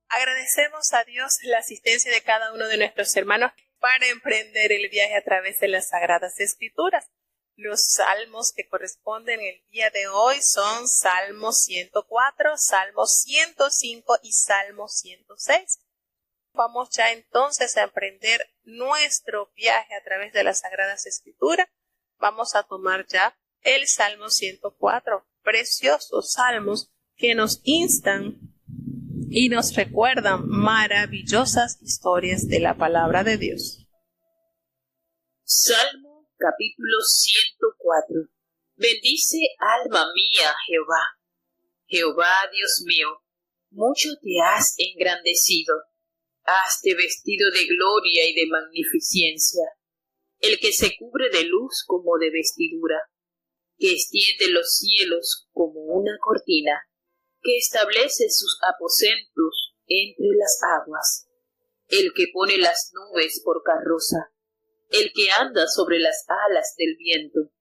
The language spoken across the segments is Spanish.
Agradecemos a Dios la asistencia de cada uno de nuestros hermanos para emprender el viaje a través de las Sagradas Escrituras. Los salmos que corresponden el día de hoy son Salmo 104, Salmo 105 y Salmo 106. Vamos ya entonces a emprender nuestro viaje a través de las Sagradas Escrituras. Vamos a tomar ya el Salmo 104, preciosos salmos que nos instan y nos recuerdan maravillosas historias de la palabra de Dios. Salmo capítulo 104. Bendice alma mía Jehová. Jehová Dios mío, mucho te has engrandecido. Hazte vestido de gloria y de magnificencia. El que se cubre de luz como de vestidura, que extiende los cielos como una cortina, que establece sus aposentos entre las aguas, el que pone las nubes por carroza, el que anda sobre las alas del viento,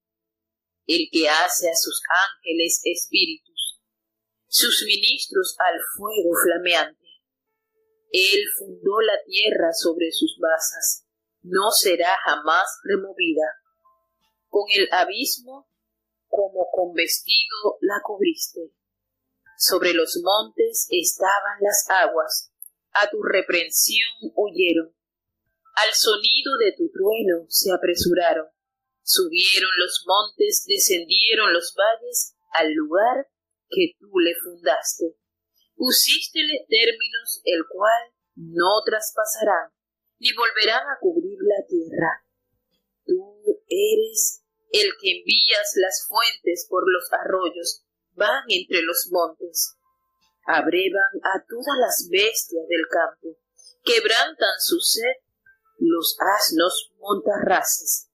el que hace a sus ángeles espíritus, sus ministros al fuego flameante. Él fundó la tierra sobre sus basas, no será jamás removida. Con el abismo como con vestido la cubriste. Sobre los montes estaban las aguas, a tu reprensión huyeron. Al sonido de tu trueno se apresuraron. Subieron los montes, descendieron los valles al lugar que tú le fundaste. Pusístele términos el cual no traspasarán, ni volverán a cubrir la tierra. Tú eres el que envías las fuentes por los arroyos, van entre los montes. Abrevan a todas las bestias del campo, quebrantan su sed los asnos montarraces.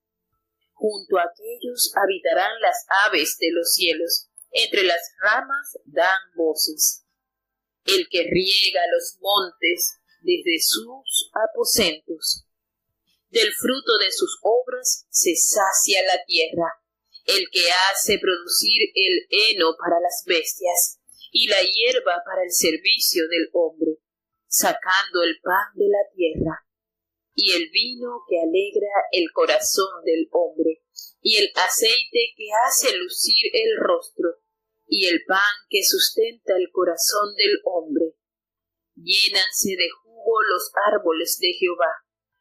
Junto a aquellos habitarán las aves de los cielos, entre las ramas dan voces. El que riega los montes desde sus aposentos. Del fruto de sus obras se sacia la tierra. El que hace producir el heno para las bestias y la hierba para el servicio del hombre, sacando el pan de la tierra y el vino que alegra el corazón del hombre y el aceite que hace lucir el rostro y el pan que sustenta el corazón del hombre. Llénanse de jugo los árboles de Jehová,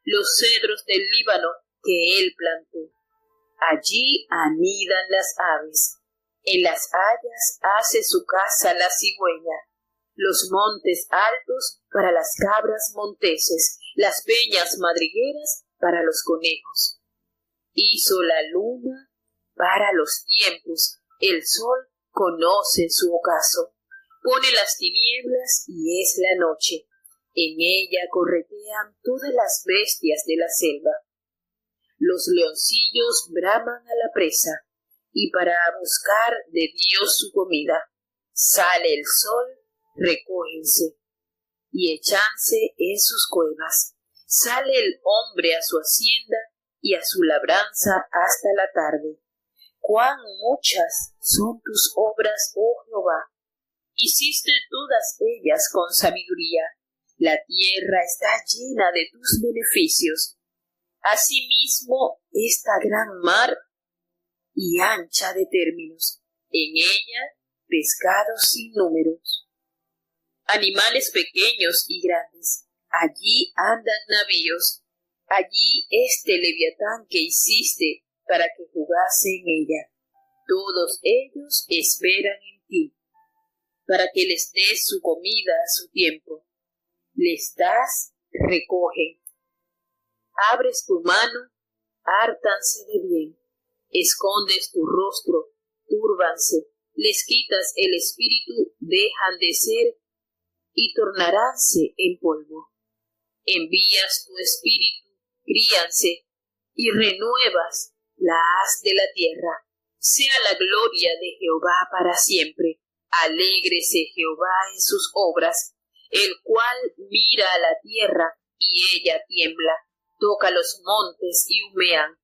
los cedros del Líbano que él plantó. Allí anidan las aves, en las hayas hace su casa la cigüeña, los montes altos para las cabras monteses, las peñas madrigueras para los conejos. Hizo la luna para los tiempos, el sol conoce su ocaso, pone las tinieblas y es la noche, en ella corretean todas las bestias de la selva. Los leoncillos braman a la presa, y para buscar de Dios su comida, sale el sol, recógense, y echanse en sus cuevas. Sale el hombre a su hacienda, y a su labranza hasta la tarde. Cuán muchas son tus obras, oh Jehová. Hiciste todas ellas con sabiduría. La tierra está llena de tus beneficios. Asimismo, esta gran mar y ancha de términos, en ella pescados sin números. Animales pequeños y grandes, allí andan navíos. Allí este leviatán que hiciste para que jugase en ella. Todos ellos esperan en ti, para que les des su comida a su tiempo. Les das, recogen. Abres tu mano, hártanse de bien. Escondes tu rostro, túrbanse. Les quitas el espíritu, dejan de ser y tornaránse en polvo. Envías tu espíritu, críanse, y renuevas la haz de la tierra. Sea la gloria de Jehová para siempre. Alégrese Jehová en sus obras, el cual mira a la tierra y ella tiembla. Toca los montes y humean.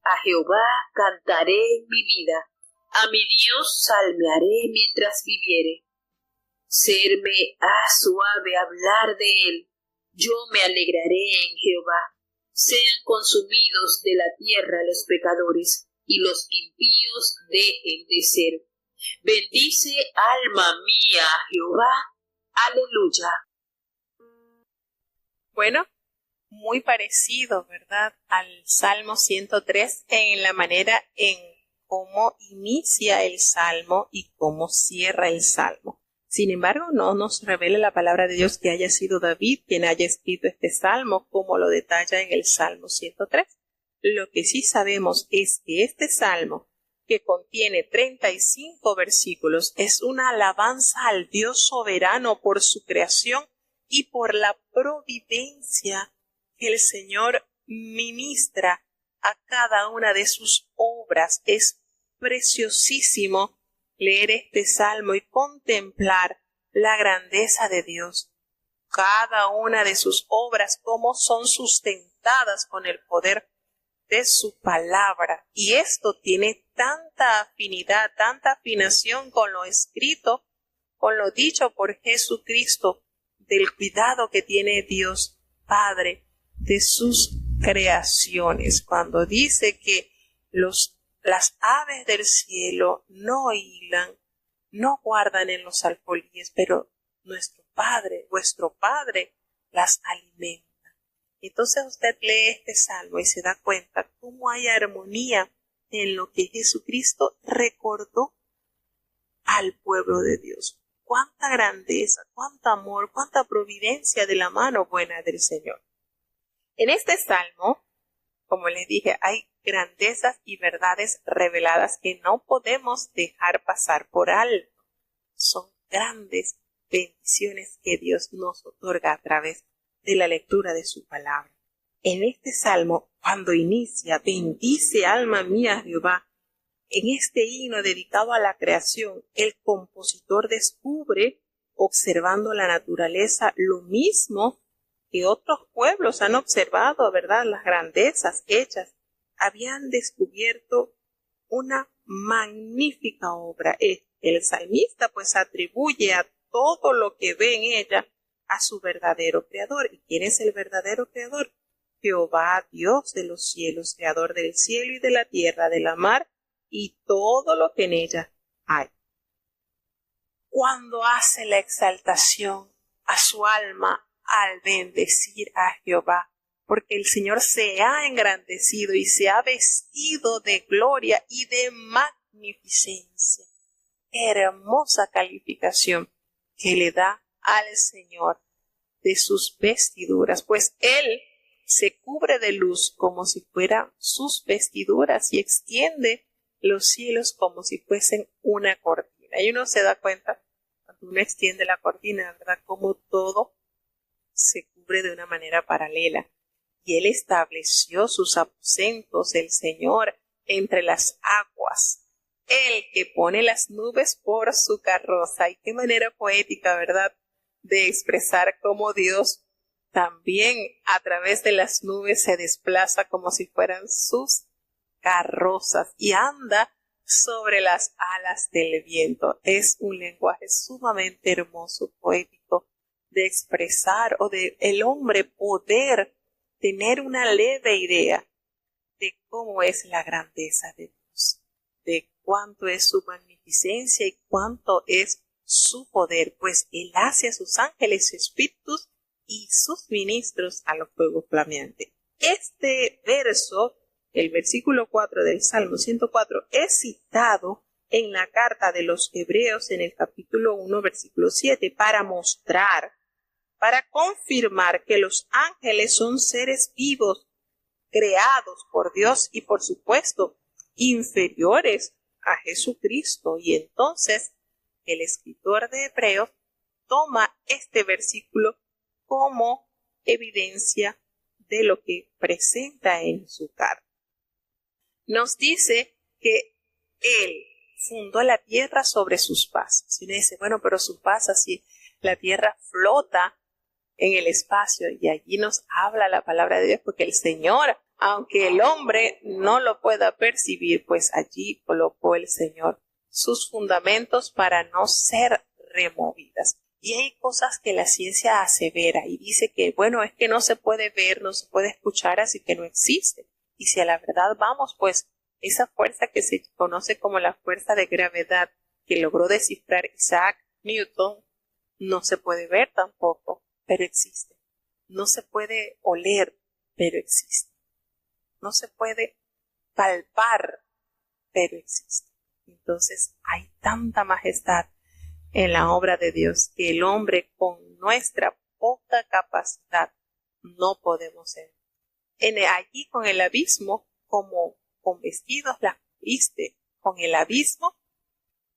A Jehová cantaré en mi vida, a mi Dios salmearé mientras viviere. Serme ha suave hablar de él. Yo me alegraré en Jehová. Sean consumidos de la tierra los pecadores, y los impíos dejen de ser. Bendice, alma mía, a Jehová. Aleluya. Bueno, muy parecido, ¿verdad?, al Salmo 103 en la manera en cómo inicia el Salmo y cómo cierra el Salmo. Sin embargo, no nos revela la palabra de Dios que haya sido David quien haya escrito este Salmo, como lo detalla en el Salmo 103. Lo que sí sabemos es que este Salmo, que contiene 35 versículos, es una alabanza al Dios soberano por su creación y por la providencia que el Señor ministra a cada una de sus obras. Es preciosísimo leer este salmo y contemplar la grandeza de Dios. Cada una de sus obras, cómo son sustentadas con el poder de su palabra. Y esto tiene tanta afinidad, tanta afinación con lo escrito, con lo dicho por Jesucristo, del cuidado que tiene Dios Padre de sus creaciones. Cuando dice que las aves del cielo no hilan, no guardan en los alfolíes, pero nuestro Padre, vuestro Padre, las alimenta. Entonces usted lee este salmo y se da cuenta cómo hay armonía en lo que Jesucristo recordó al pueblo de Dios. Cuánta grandeza, cuánto amor, cuánta providencia de la mano buena del Señor. En este salmo, como les dije, hay grandezas y verdades reveladas que no podemos dejar pasar por alto. Son grandes bendiciones que Dios nos otorga a través de la lectura de su palabra. En este salmo, cuando inicia, bendice alma mía Jehová, en este himno dedicado a la creación, el compositor descubre, observando la naturaleza, lo mismo que otros pueblos han observado, ¿verdad? Las grandezas hechas. Habían descubierto una magnífica obra. El salmista pues atribuye a todo lo que ve en ella a su verdadero creador. ¿Y quién es el verdadero creador? Jehová, Dios de los cielos, creador del cielo y de la tierra, de la mar y todo lo que en ella hay. Cuando hace la exaltación a su alma al bendecir a Jehová, porque el Señor se ha engrandecido y se ha vestido de gloria y de magnificencia. Hermosa calificación que le da al Señor de sus vestiduras, pues Él se cubre de luz como si fueran sus vestiduras y extiende los cielos como si fuesen una cortina. Y uno se da cuenta, cuando uno extiende la cortina, ¿verdad?, como todo se cubre de una manera paralela. Y Él estableció sus aposentos, el Señor, entre las aguas. Él que pone las nubes por su carroza. Y qué manera poética, ¿verdad?, de expresar cómo Dios también a través de las nubes se desplaza como si fueran sus carrozas y anda sobre las alas del viento. Es un lenguaje sumamente hermoso, poético, de expresar o de el hombre poder tener una leve idea de cómo es la grandeza de Dios, de cuánto es su magnificencia y cuánto es su poder, pues Él hace a sus ángeles espíritus y sus ministros a los fuegos flameantes. Este verso, el versículo 4 del Salmo 104, es citado en la carta de los Hebreos en el capítulo 1, versículo 7, para mostrar, para confirmar que los ángeles son seres vivos, creados por Dios y por supuesto inferiores a Jesucristo. Y entonces el escritor de Hebreos toma este versículo como evidencia de lo que presenta en su carta. Nos dice que Él fundó la tierra sobre sus pasas. Y uno dice, bueno, pero sus pasas, si la tierra flota en el espacio, y allí nos habla la palabra de Dios, porque el Señor, aunque el hombre no lo pueda percibir, pues allí colocó el Señor sus fundamentos para no ser removidas. Y hay cosas que la ciencia asevera y dice que, bueno, es que no se puede ver, no se puede escuchar, así que no existe. Y si a la verdad vamos, pues esa fuerza que se conoce como la fuerza de gravedad que logró descifrar Isaac Newton, no se puede ver tampoco, pero existe. No se puede oler, pero existe. No se puede palpar, pero existe. Entonces hay tanta majestad en la obra de Dios que el hombre con nuestra poca capacidad no podemos ser. Allí con el abismo, como con vestidos las cubriste, con el abismo,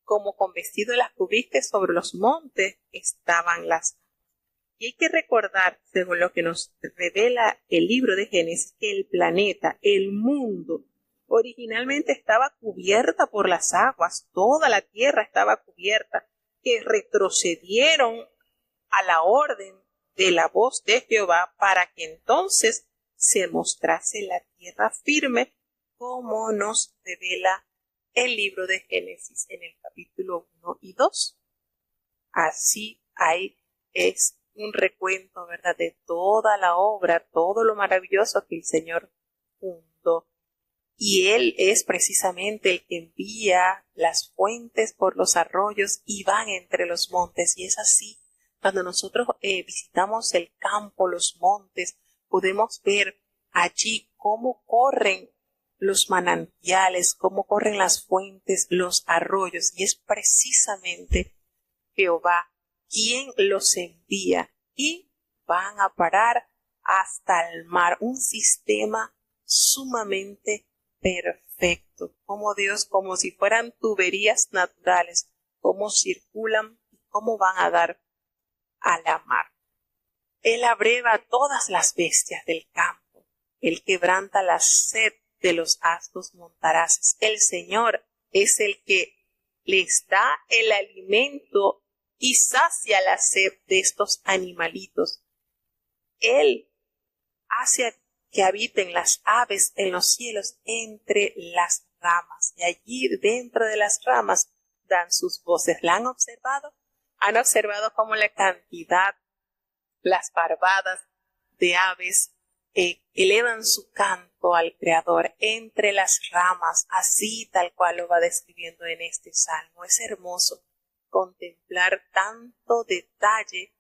como con vestidos las cubriste, sobre los montes estaban las. Y hay que recordar, según lo que nos revela el libro de Génesis, que el planeta, el mundo, originalmente estaba cubierta por las aguas, toda la tierra estaba cubierta, que retrocedieron a la orden de la voz de Jehová para que entonces se mostrase la tierra firme, como nos revela el libro de Génesis en el capítulo 1 y 2. Así es un recuento, ¿verdad?, de toda la obra, todo lo maravilloso que el Señor fundó. Y Él es precisamente el que envía las fuentes por los arroyos y van entre los montes. Y es así, cuando nosotros visitamos el campo, los montes, podemos ver allí cómo corren los manantiales, cómo corren las fuentes, los arroyos. Y es precisamente Jehová quien los envía y van a parar hasta el mar. Un sistema sumamente perfecto, como Dios, como si fueran tuberías naturales, cómo circulan y cómo van a dar a la mar. Él abreva todas las bestias del campo, Él quebranta la sed de los asnos montaraces. El Señor es el que les da el alimento y sacia la sed de estos animalitos. Él hace que habiten las aves en los cielos entre las ramas, y allí dentro de las ramas dan sus voces. ¿La han observado? ¿Han observado cómo la cantidad, las parvadas de aves elevan su canto al Creador entre las ramas, así tal cual lo va describiendo en este salmo? Es hermoso contemplar tanto detalle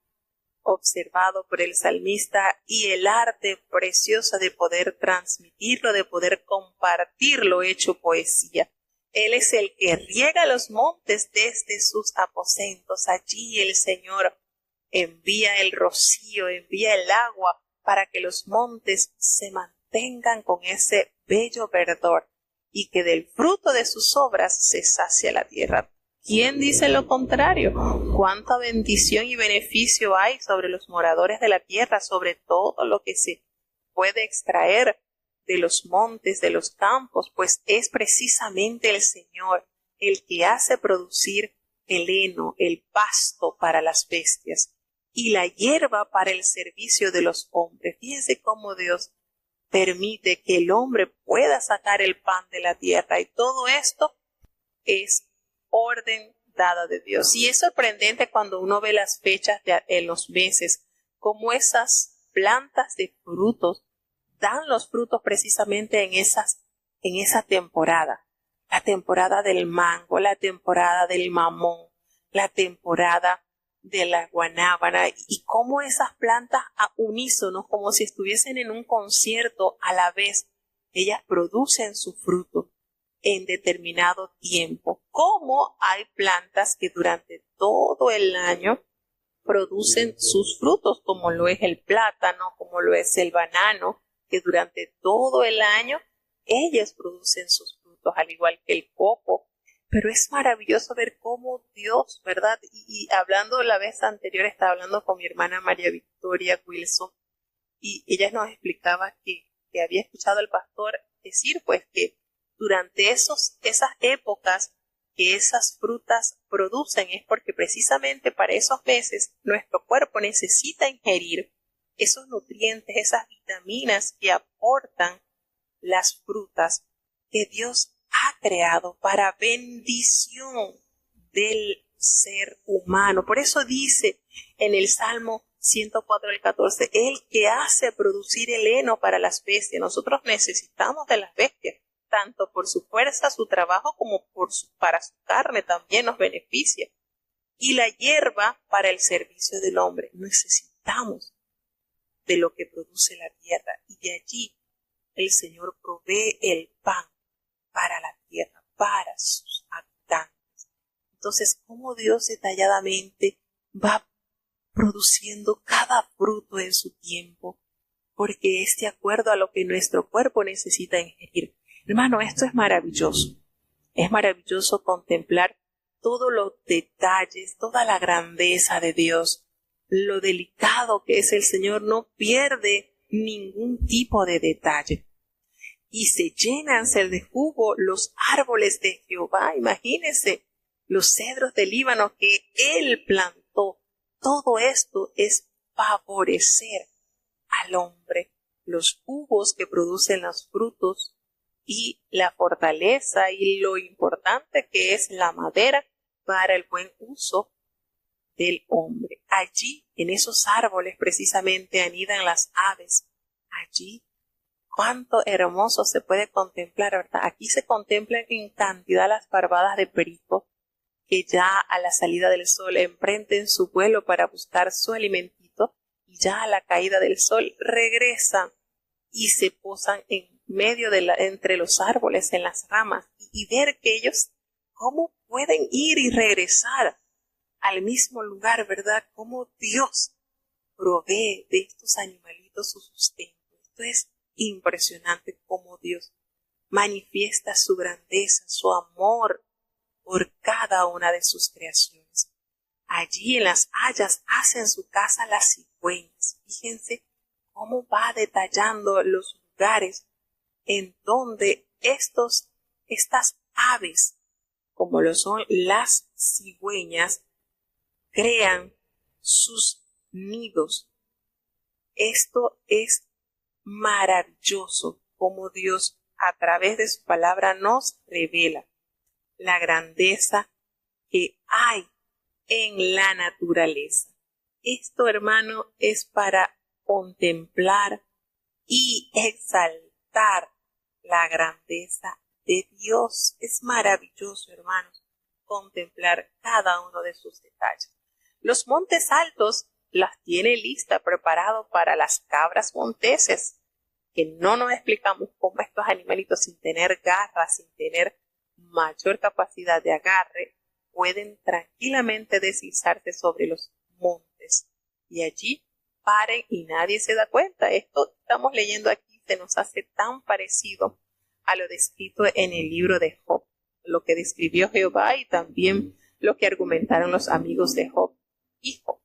observado por el salmista y el arte preciosa de poder transmitirlo, de poder compartirlo hecho poesía. Él es el que riega los montes desde sus aposentos. Allí el Señor envía el rocío, envía el agua para que los montes se mantengan con ese bello verdor y que del fruto de sus obras se sacia la tierra. ¿Quién dice lo contrario? ¿Cuánta bendición y beneficio hay sobre los moradores de la tierra, sobre todo lo que se puede extraer de los montes, de los campos? Pues es precisamente el Señor el que hace producir el heno, el pasto para las bestias y la hierba para el servicio de los hombres. Fíjense cómo Dios permite que el hombre pueda sacar el pan de la tierra, y todo esto es orden dada de Dios. Y es sorprendente cuando uno ve las fechas en los meses, como esas plantas de frutos dan los frutos precisamente en esa temporada. La temporada del mango, la temporada del mamón, la temporada de la guanábana, y cómo esas plantas a unísono, como si estuviesen en un concierto a la vez, ellas producen su fruto en determinado tiempo. Como hay plantas que durante todo el año producen sus frutos, como lo es el plátano, como lo es el banano, que durante todo el año ellas producen sus frutos, al igual que el coco. Pero es maravilloso ver cómo Dios, ¿verdad? Y hablando la vez anterior, estaba hablando con mi hermana María Victoria Wilson, y ella nos explicaba que había escuchado al pastor decir, pues, que durante esas épocas que esas frutas producen es porque precisamente para esos meses nuestro cuerpo necesita ingerir esos nutrientes, esas vitaminas que aportan las frutas que Dios ha creado para bendición del ser humano. Por eso dice en el Salmo 104 al 14, el que hace producir el heno para las bestias. Nosotros necesitamos de las bestias, tanto por su fuerza, su trabajo, como para su carne también nos beneficia. Y la hierba para el servicio del hombre. Necesitamos de lo que produce la tierra, y de allí el Señor provee el pan para la tierra, para sus habitantes. Entonces, cómo Dios detalladamente va produciendo cada fruto en su tiempo, porque es de acuerdo a lo que nuestro cuerpo necesita ingerir. Hermano, esto es maravilloso. Es maravilloso contemplar todos los detalles, toda la grandeza de Dios, lo delicado que es el Señor. No pierde ningún tipo de detalle. Y se llenanse de jugo los árboles de Jehová. Imagínense los cedros del Líbano que Él plantó. Todo esto es favorecer al hombre. Los jugos que producen los frutos y la fortaleza y lo importante que es la madera para el buen uso del hombre. Allí, en esos árboles precisamente anidan las aves. Allí, cuánto hermoso se puede contemplar, ¿verdad? Aquí se contemplan en cantidad las parvadas de perico que ya a la salida del sol emprenden su vuelo para buscar su alimentito, y ya a la caída del sol regresan y se posan en medio entre los árboles, en las ramas, y ver que ellos cómo pueden ir y regresar al mismo lugar, ¿verdad? Cómo Dios provee de estos animalitos su sustento. Esto es impresionante, cómo Dios manifiesta su grandeza, su amor por cada una de sus creaciones. Allí en las hayas hacen su casa las cigüeñas. Fíjense cómo va detallando los lugares en donde estas aves, como lo son las cigüeñas, crean sus nidos. Esto es maravilloso, como Dios a través de su palabra nos revela la grandeza que hay en la naturaleza. Esto, hermano, es para contemplar y exaltar la grandeza de Dios. Es maravilloso, hermanos, contemplar cada uno de sus detalles. Los montes altos las tiene lista, preparado para las cabras monteses, que no nos explicamos cómo estos animalitos, sin tener garras, sin tener mayor capacidad de agarre, pueden tranquilamente deslizarse sobre los montes y allí paren y nadie se da cuenta. Esto estamos leyendo aquí se nos hace tan parecido a lo descrito en el libro de Job, lo que describió Jehová y también lo que argumentaron los amigos de Job y Job.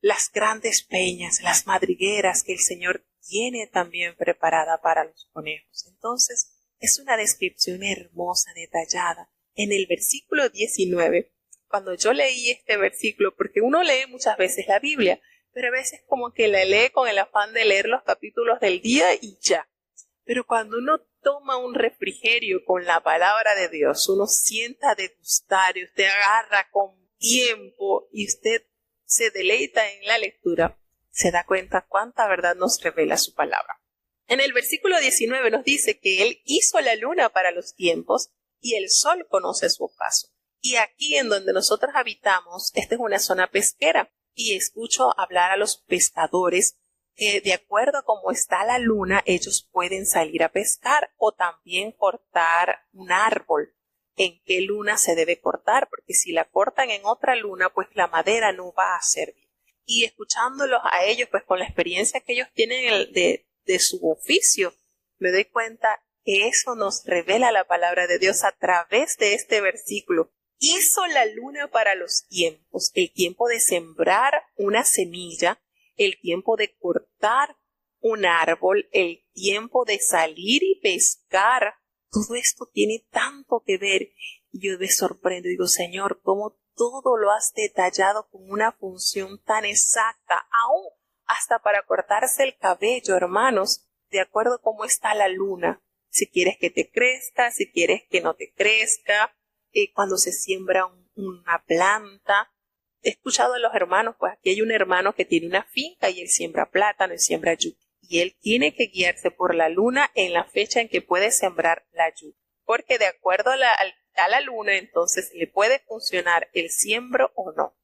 Las grandes peñas, las madrigueras que el Señor tiene también preparada para los conejos. Entonces, es una descripción hermosa, detallada. En el versículo 19, cuando yo leí este versículo, porque uno lee muchas veces la Biblia, pero a veces como que la lee con el afán de leer los capítulos del día y ya. Pero cuando uno toma un refrigerio con la palabra de Dios, uno sienta degustar y usted agarra con tiempo y usted se deleita en la lectura, se da cuenta cuánta verdad nos revela su palabra. En el versículo 19 nos dice que Él hizo la luna para los tiempos y el sol conoce su paso. Y aquí en donde nosotros habitamos, esta es una zona pesquera, y escucho hablar a los pescadores que de acuerdo a cómo está la luna, ellos pueden salir a pescar o también cortar un árbol. ¿En qué luna se debe cortar? Porque si la cortan en otra luna, pues la madera no va a servir. Y escuchándolos a ellos, pues con la experiencia que ellos tienen de su oficio, me doy cuenta que eso nos revela la palabra de Dios a través de este versículo. Hizo la luna para los tiempos, el tiempo de sembrar una semilla, el tiempo de cortar un árbol, el tiempo de salir y pescar. Todo esto tiene tanto que ver. Y yo me sorprendo y digo, Señor, ¿cómo todo lo has detallado con una función tan exacta? Aún hasta para cortarse el cabello, hermanos, de acuerdo a cómo está la luna. Si quieres que te crezca, si quieres que no te crezca. Cuando se siembra un una planta. He escuchado a los hermanos, pues aquí hay un hermano que tiene una finca y él siembra plátano y siembra yuca. Y él tiene que guiarse por la luna en la fecha en que puede sembrar la yuca. Porque de acuerdo a la luna, entonces le puede funcionar el siembro o no.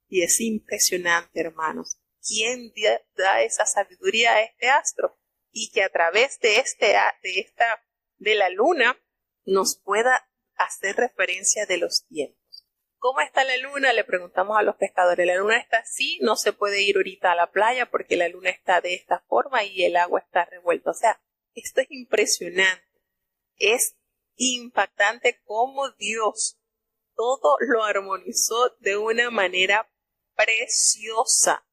Y es impresionante, hermanos. ¿Quién da esa sabiduría a este astro? Y que a través de la luna nos pueda hacer referencia de los tiempos. ¿Cómo está la luna? Le preguntamos a los pescadores. La luna está así, no se puede ir ahorita a la playa porque la luna está de esta forma y el agua está revuelta. O sea, esto es impresionante. Es impactante cómo Dios todo lo armonizó de una manera preciosa.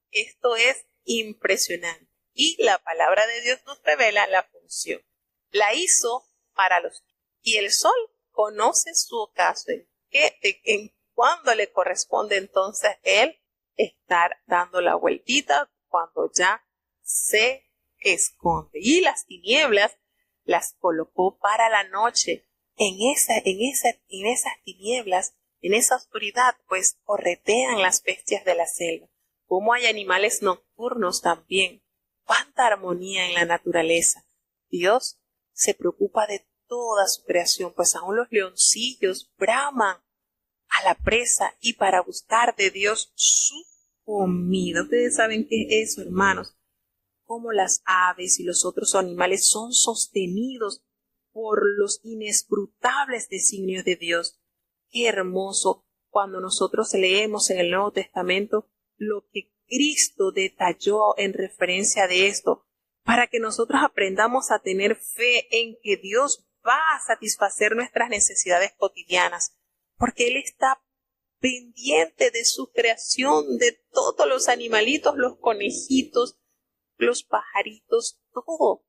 Esto es impresionante. Y la palabra de Dios nos revela la función. La hizo para los niños. Y el sol conoce su ocaso en cuándo le corresponde entonces él estar dando la vueltita cuando ya se esconde. Y las tinieblas las colocó para la noche. En esas tinieblas, en esa oscuridad, pues corretean las bestias de la selva. Como hay animales nocturnos también. Cuánta armonía en la naturaleza. Dios se preocupa de toda su creación, pues aún los leoncillos braman a la presa y para buscar de Dios su comida. Ustedes saben qué es eso, hermanos. Cómo las aves y los otros animales son sostenidos por los inescrutables designios de Dios. Qué hermoso cuando nosotros leemos en el Nuevo Testamento lo que Cristo detalló en referencia de esto, para que nosotros aprendamos a tener fe en que Dios va a satisfacer nuestras necesidades cotidianas, porque Él está pendiente de su creación, de todos los animalitos, los conejitos, los pajaritos, todo.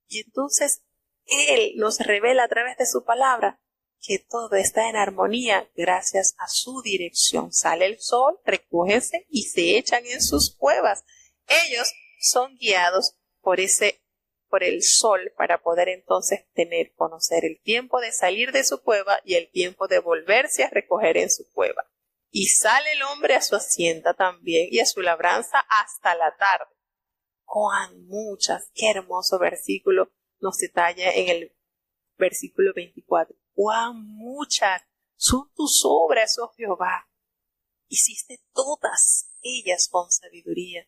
Y entonces Él nos revela a través de su palabra que todo está en armonía gracias a su dirección. Sale el sol, recógense y se echan en sus cuevas. Ellos son guiados por el sol para poder entonces conocer el tiempo de salir de su cueva y el tiempo de volverse a recoger en su cueva. Y sale el hombre a su hacienda también y a su labranza hasta la tarde. ¡Cuán muchas! ¡Qué hermoso versículo nos detalla en el versículo 24! ¡Cuán muchas son tus obras, oh Jehová! Hiciste todas ellas con sabiduría.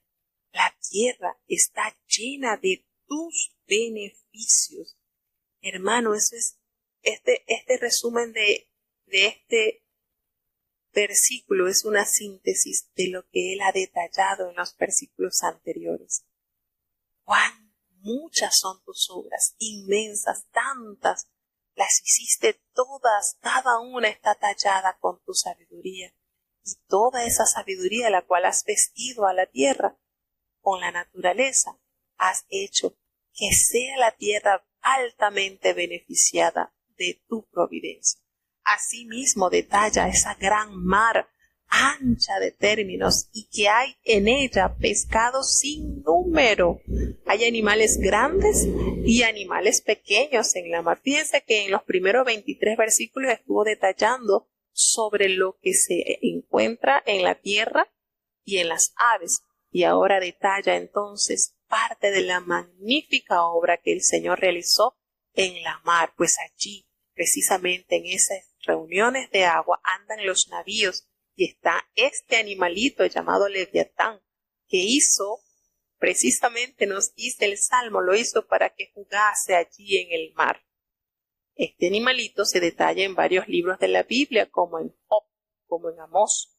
La tierra está llena de tus beneficios. Hermano, eso es este resumen de este versículo es una síntesis de lo que él ha detallado en los versículos anteriores. ¡Cuán muchas son tus obras! Inmensas, tantas. Las hiciste todas, cada una está tallada con tu sabiduría. Y toda esa sabiduría la cual has vestido a la tierra con la naturaleza, has hecho que sea la tierra altamente beneficiada de tu providencia. Asimismo detalla esa gran mar ancha de términos y que hay en ella pescados sin número. Hay animales grandes y animales pequeños en la mar. Fíjense que en los primeros 23 versículos estuvo detallando sobre lo que se encuentra en la tierra y en las aves. Y ahora detalla entonces parte de la magnífica obra que el Señor realizó en la mar, pues allí, precisamente en esas reuniones de agua, andan los navíos y está este animalito llamado Leviatán, que hizo, precisamente nos dice el Salmo, lo hizo para que jugase allí en el mar. Este animalito se detalla en varios libros de la Biblia, como en Job, como en Amós.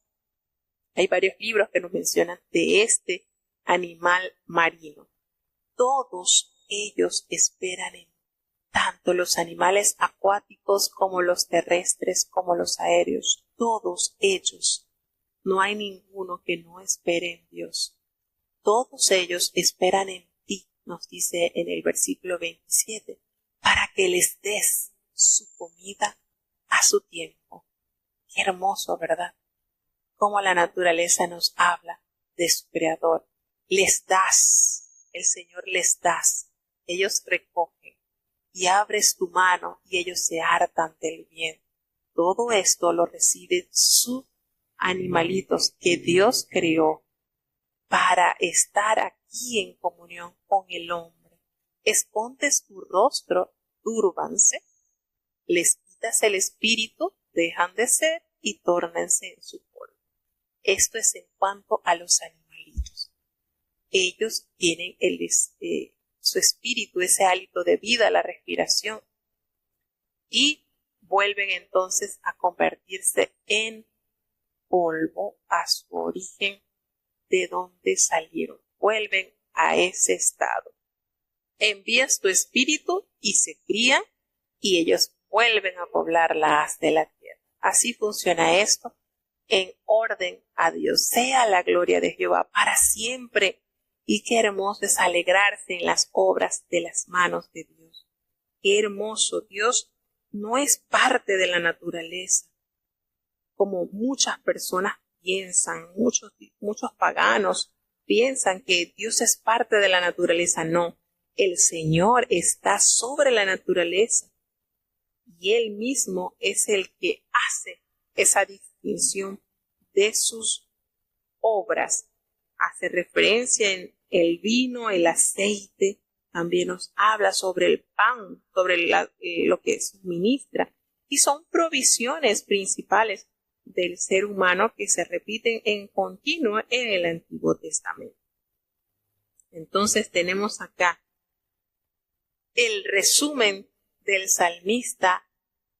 Hay varios libros que nos mencionan de este animal marino. Todos ellos esperan en tanto los animales acuáticos como los terrestres como los aéreos. Todos ellos. No hay ninguno que no espere en Dios. Todos ellos esperan en ti, nos dice en el versículo 27, para que les des su comida a su tiempo. Qué hermoso, ¿verdad? Cómo la naturaleza nos habla de su Creador. Les das, el Señor les das. Ellos recogen y abres tu mano y ellos se hartan del bien. todo esto lo reciben sus animalitos que Dios creó para estar aquí en comunión con el hombre. Escondes tu rostro, túrbanse, les quitas el espíritu, dejan de ser y tórnense en su polvo. Esto es en cuanto a los animalitos. Ellos tienen su espíritu, ese hálito de vida, la respiración, y vuelven entonces a convertirse en polvo, a su origen de donde salieron. Vuelven a ese estado. Envías tu espíritu y se crían y ellos vuelven a poblar la haz de la tierra. Así funciona esto en orden a Dios. Sea la gloria de Jehová para siempre. Y qué hermoso es alegrarse en las obras de las manos de Dios. Qué hermoso. Dios no es parte de la naturaleza, como muchas personas piensan, muchos paganos piensan que Dios es parte de la naturaleza. No, el Señor está sobre la naturaleza y Él mismo es el que hace esa distinción de sus obras. Hace referencia en el vino, el aceite, también nos habla sobre el pan, sobre lo que suministra, y son provisiones principales del ser humano que se repiten en continuo en el Antiguo Testamento. Entonces tenemos acá el resumen del salmista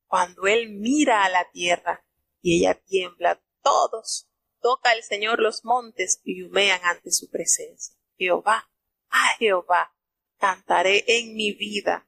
cuando él mira a la tierra y ella tiembla. Todos toca el Señor los montes y humean ante su presencia. Jehová, a Jehová, cantaré en mi vida.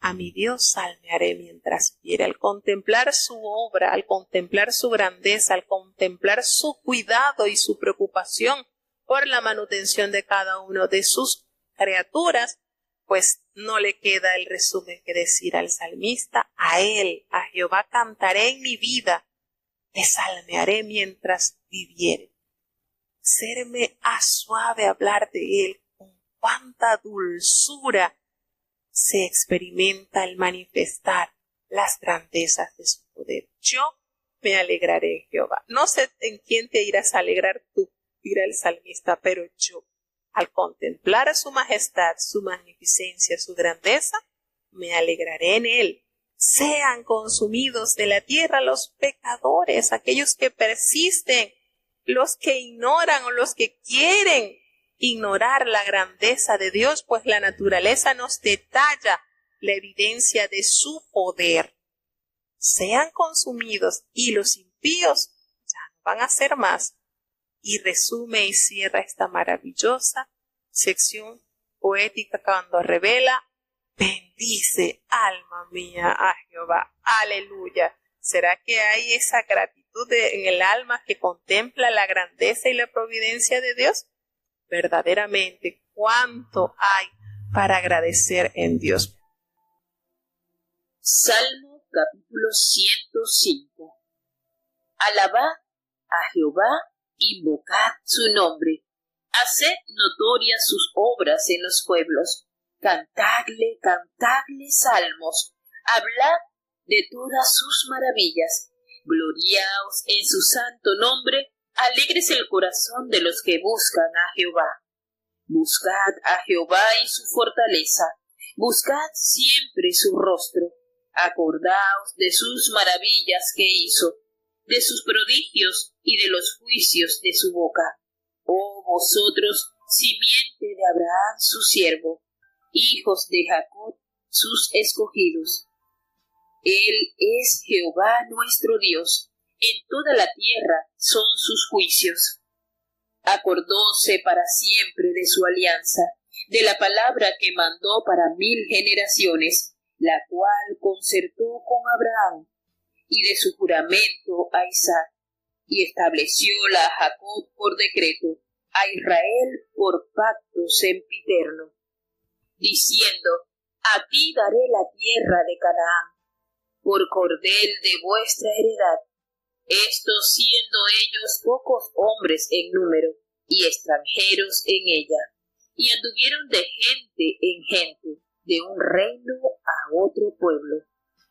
A mi Dios salmearé mientras viere. Al contemplar su obra, al contemplar su grandeza, al contemplar su cuidado y su preocupación por la manutención de cada uno de sus criaturas, pues no le queda el resumen que decir al salmista: a él, a Jehová cantaré en mi vida, le salmearé mientras viviere. Serme suave hablar de él, con cuánta dulzura se experimenta al manifestar las grandezas de su poder. Yo me alegraré en Jehová. No sé en quién te irás a alegrar tú, dirá el salmista, pero yo, al contemplar su majestad, su magnificencia, su grandeza, me alegraré en él. Sean consumidos de la tierra los pecadores, aquellos que persisten, los que ignoran o los que quieren ignorar la grandeza de Dios, pues la naturaleza nos detalla la evidencia de su poder. Sean consumidos y los impíos ya no van a ser más. Y resume y cierra esta maravillosa sección poética cuando revela: bendice, alma mía, a Jehová. Aleluya. ¿Será que hay esa gratitud en el alma que contempla la grandeza y la providencia de Dios? Verdaderamente, ¿cuánto hay para agradecer en Dios? Salmo capítulo 105. Alabad a Jehová, invocad su nombre, haced notorias sus obras en los pueblos, cantadle salmos, hablad de todas sus maravillas, gloriaos en su santo nombre. Alégrese el corazón de los que buscan a Jehová. Buscad a Jehová y su fortaleza, buscad siempre su rostro. Acordaos de sus maravillas que hizo, de sus prodigios y de los juicios de su boca. Oh vosotros, simiente de Abraham su siervo, hijos de Jacob sus escogidos. Él es Jehová nuestro Dios. En toda la tierra son sus juicios. Acordóse para siempre de su alianza, de la palabra que mandó para 1000 generaciones, la cual concertó con Abraham, y de su juramento a Isaac, y establecióla a Jacob por decreto, a Israel por pacto sempiterno, diciendo: a ti daré la tierra de Canaán, por cordel de vuestra heredad. Estos siendo ellos pocos hombres en número, y extranjeros en ella, y anduvieron de gente en gente, de un reino a otro pueblo.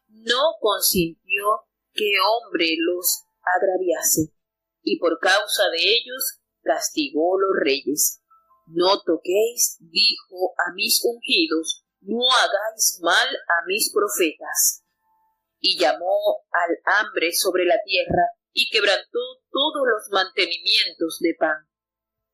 No consintió que hombre los agraviase, y por causa de ellos castigó los reyes. No toquéis, dijo, a mis ungidos, no hagáis mal a mis profetas. Y llamó al hambre sobre la tierra, y quebrantó todos los mantenimientos de pan.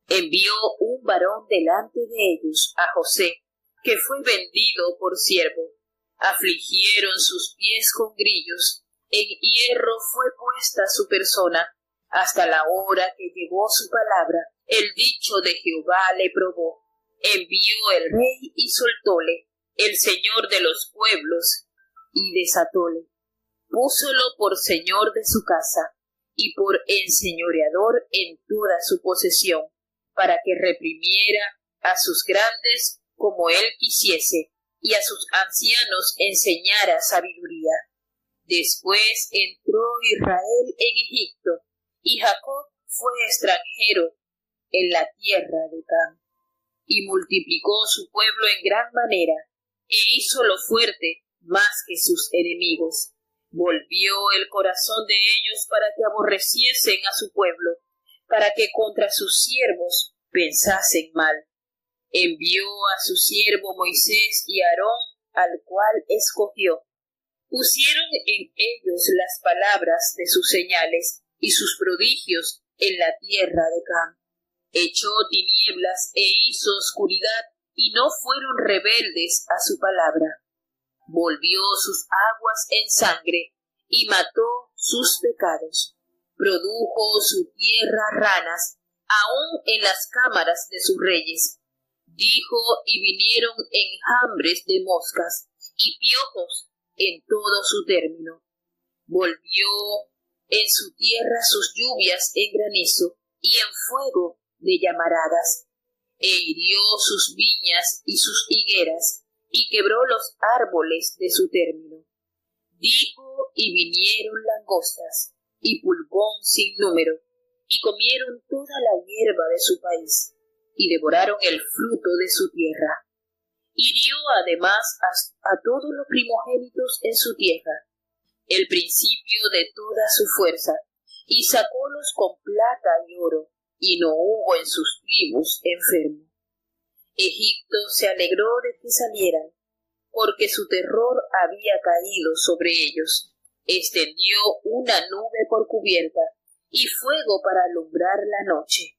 Envió un varón delante de ellos, a José, que fue vendido por siervo. Afligieron sus pies con grillos, en hierro fue puesta su persona, hasta la hora que llegó su palabra. El dicho de Jehová le probó. Envió el rey y soltóle, el señor de los pueblos, y desatóle. Púsolo por señor de su casa, y por enseñoreador en toda su posesión, para que reprimiera a sus grandes como él quisiese, y a sus ancianos enseñara sabiduría. Después entró Israel en Egipto, y Jacob fue extranjero en la tierra de Cam, y multiplicó su pueblo en gran manera, e hízolo fuerte más que sus enemigos. Volvió el corazón de ellos para que aborreciesen a su pueblo, para que contra sus siervos pensasen mal. Envió a su siervo Moisés y Aarón, al cual escogió. Pusieron en ellos las palabras de sus señales y sus prodigios en la tierra de Cam. Echó tinieblas e hizo oscuridad, y no fueron rebeldes a su palabra. Volvió sus aguas en sangre, y mató sus pecados. Produjo su tierra ranas, aun en las cámaras de sus reyes. Dijo, y vinieron enjambres de moscas, y piojos en todo su término. Volvió en su tierra sus lluvias en granizo, y en fuego de llamaradas, e hirió sus viñas y sus higueras, y quebró los árboles de su término. Dijo, y vinieron langostas, y pulgón sin número, y comieron toda la hierba de su país, y devoraron el fruto de su tierra. Hirió además a todos los primogénitos en su tierra, el principio de toda su fuerza, y sacólos con plata y oro, y no hubo en sus tribus enfermo. Egipto se alegró de que salieran, porque su terror había caído sobre ellos. Extendió una nube por cubierta, y fuego para alumbrar la noche.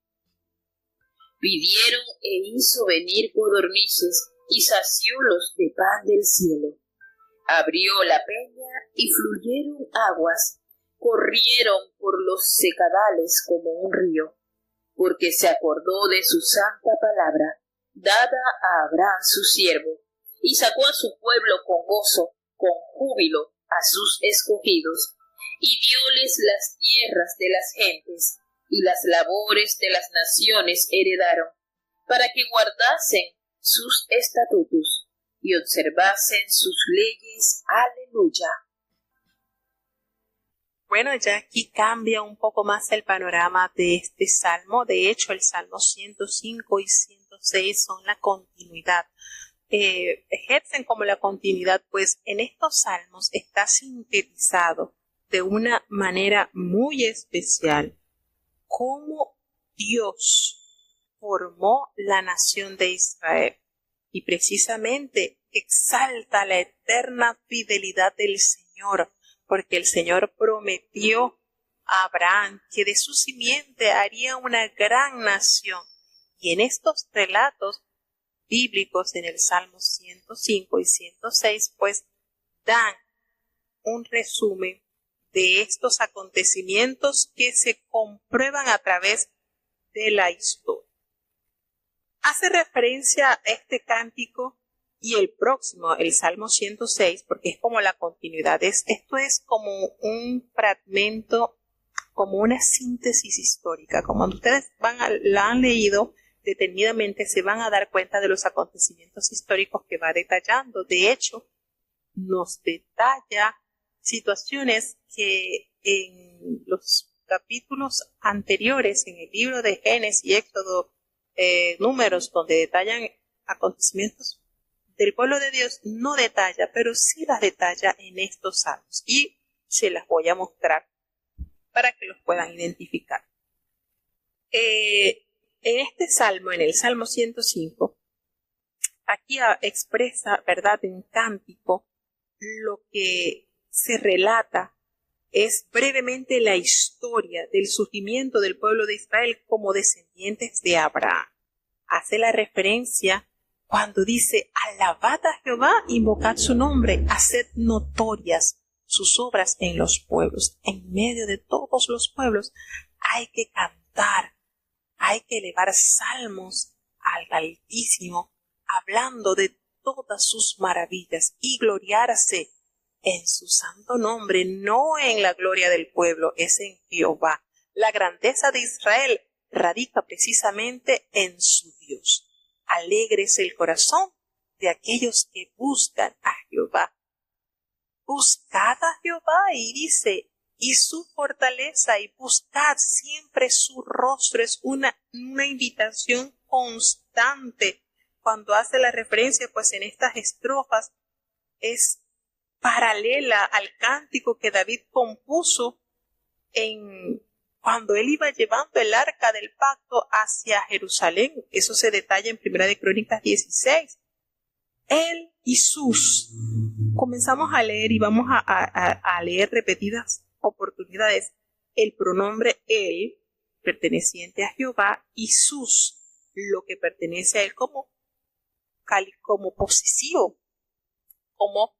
Pidieron e hizo venir codornices, y saciólos de pan del cielo. Abrió la peña, y fluyeron aguas, corrieron por los secadales como un río, porque se acordó de su santa palabra, dada a Abraham su siervo, y sacó a su pueblo con gozo, con júbilo, a sus escogidos, y dióles las tierras de las gentes, y las labores de las naciones heredaron, para que guardasen sus estatutos, y observasen sus leyes. Aleluya. Bueno, ya aquí cambia un poco más el panorama de este salmo. De hecho, el Salmo 105 y 106 son la continuidad. Ejercen como la continuidad, pues en estos salmos está sintetizado de una manera muy especial cómo Dios formó la nación de Israel. Y precisamente exalta la eterna fidelidad del Señor, porque el Señor prometió a Abraham que de su simiente haría una gran nación. Y en estos relatos bíblicos, en el Salmo 105 y 106, pues dan un resumen de estos acontecimientos que se comprueban a través de la historia. Hace referencia a este cántico y el próximo, el Salmo 106, porque es como la continuidad. Esto es como un fragmento, como una síntesis histórica. Como ustedes la han leído detenidamente, se van a dar cuenta de los acontecimientos históricos que va detallando. De hecho, nos detalla situaciones que en los capítulos anteriores, en el libro de Génesis y Éxodo, Números, donde detallan acontecimientos del pueblo de Dios, no detalla, pero sí las detalla en estos salmos. Y Se las voy a mostrar para que los puedan identificar. En este salmo, en el Salmo 105, aquí expresa, ¿verdad?, en cántico, lo que se relata es brevemente la historia del surgimiento del pueblo de Israel como descendientes de Abraham. Hace la referencia cuando dice: alabad a Jehová, invocad su nombre, haced notorias sus obras en los pueblos. En medio de todos los pueblos hay que cantar, hay que elevar salmos al Altísimo, hablando de todas sus maravillas y gloriarse en su santo nombre, no en la gloria del pueblo, es en Jehová. La grandeza de Israel radica precisamente en su Dios. Alegre es el corazón de aquellos que buscan a Jehová. Buscad a Jehová, y dice, y su fortaleza, y buscad siempre su rostro. Es una invitación constante. Cuando hace la referencia, pues en estas estrofas es paralela al cántico que David compuso cuando él iba llevando el arca del pacto hacia Jerusalén. Eso se detalla en 1 de Crónicas 16. Él y sus. Comenzamos a leer y vamos a leer repetidas oportunidades el pronombre él, perteneciente a Jehová, y sus, lo que pertenece a él como posesivo, como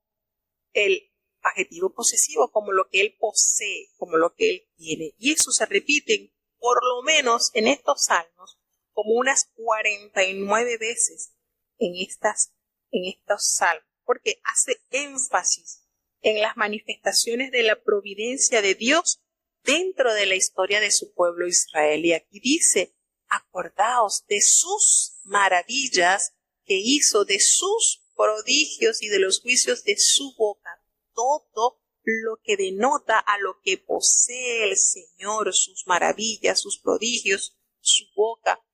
el adjetivo posesivo, como lo que él posee, como lo que él tiene. Y eso se repite por lo menos en estos salmos como unas 49 veces en estos salmos, porque hace énfasis en las manifestaciones de la providencia de Dios dentro de la historia de su pueblo Israel. Y aquí dice: acordaos de sus maravillas que hizo, de sus prodigios y de los juicios de su boca. Todo lo que denota a lo que posee el Señor, sus maravillas, sus prodigios, su boca.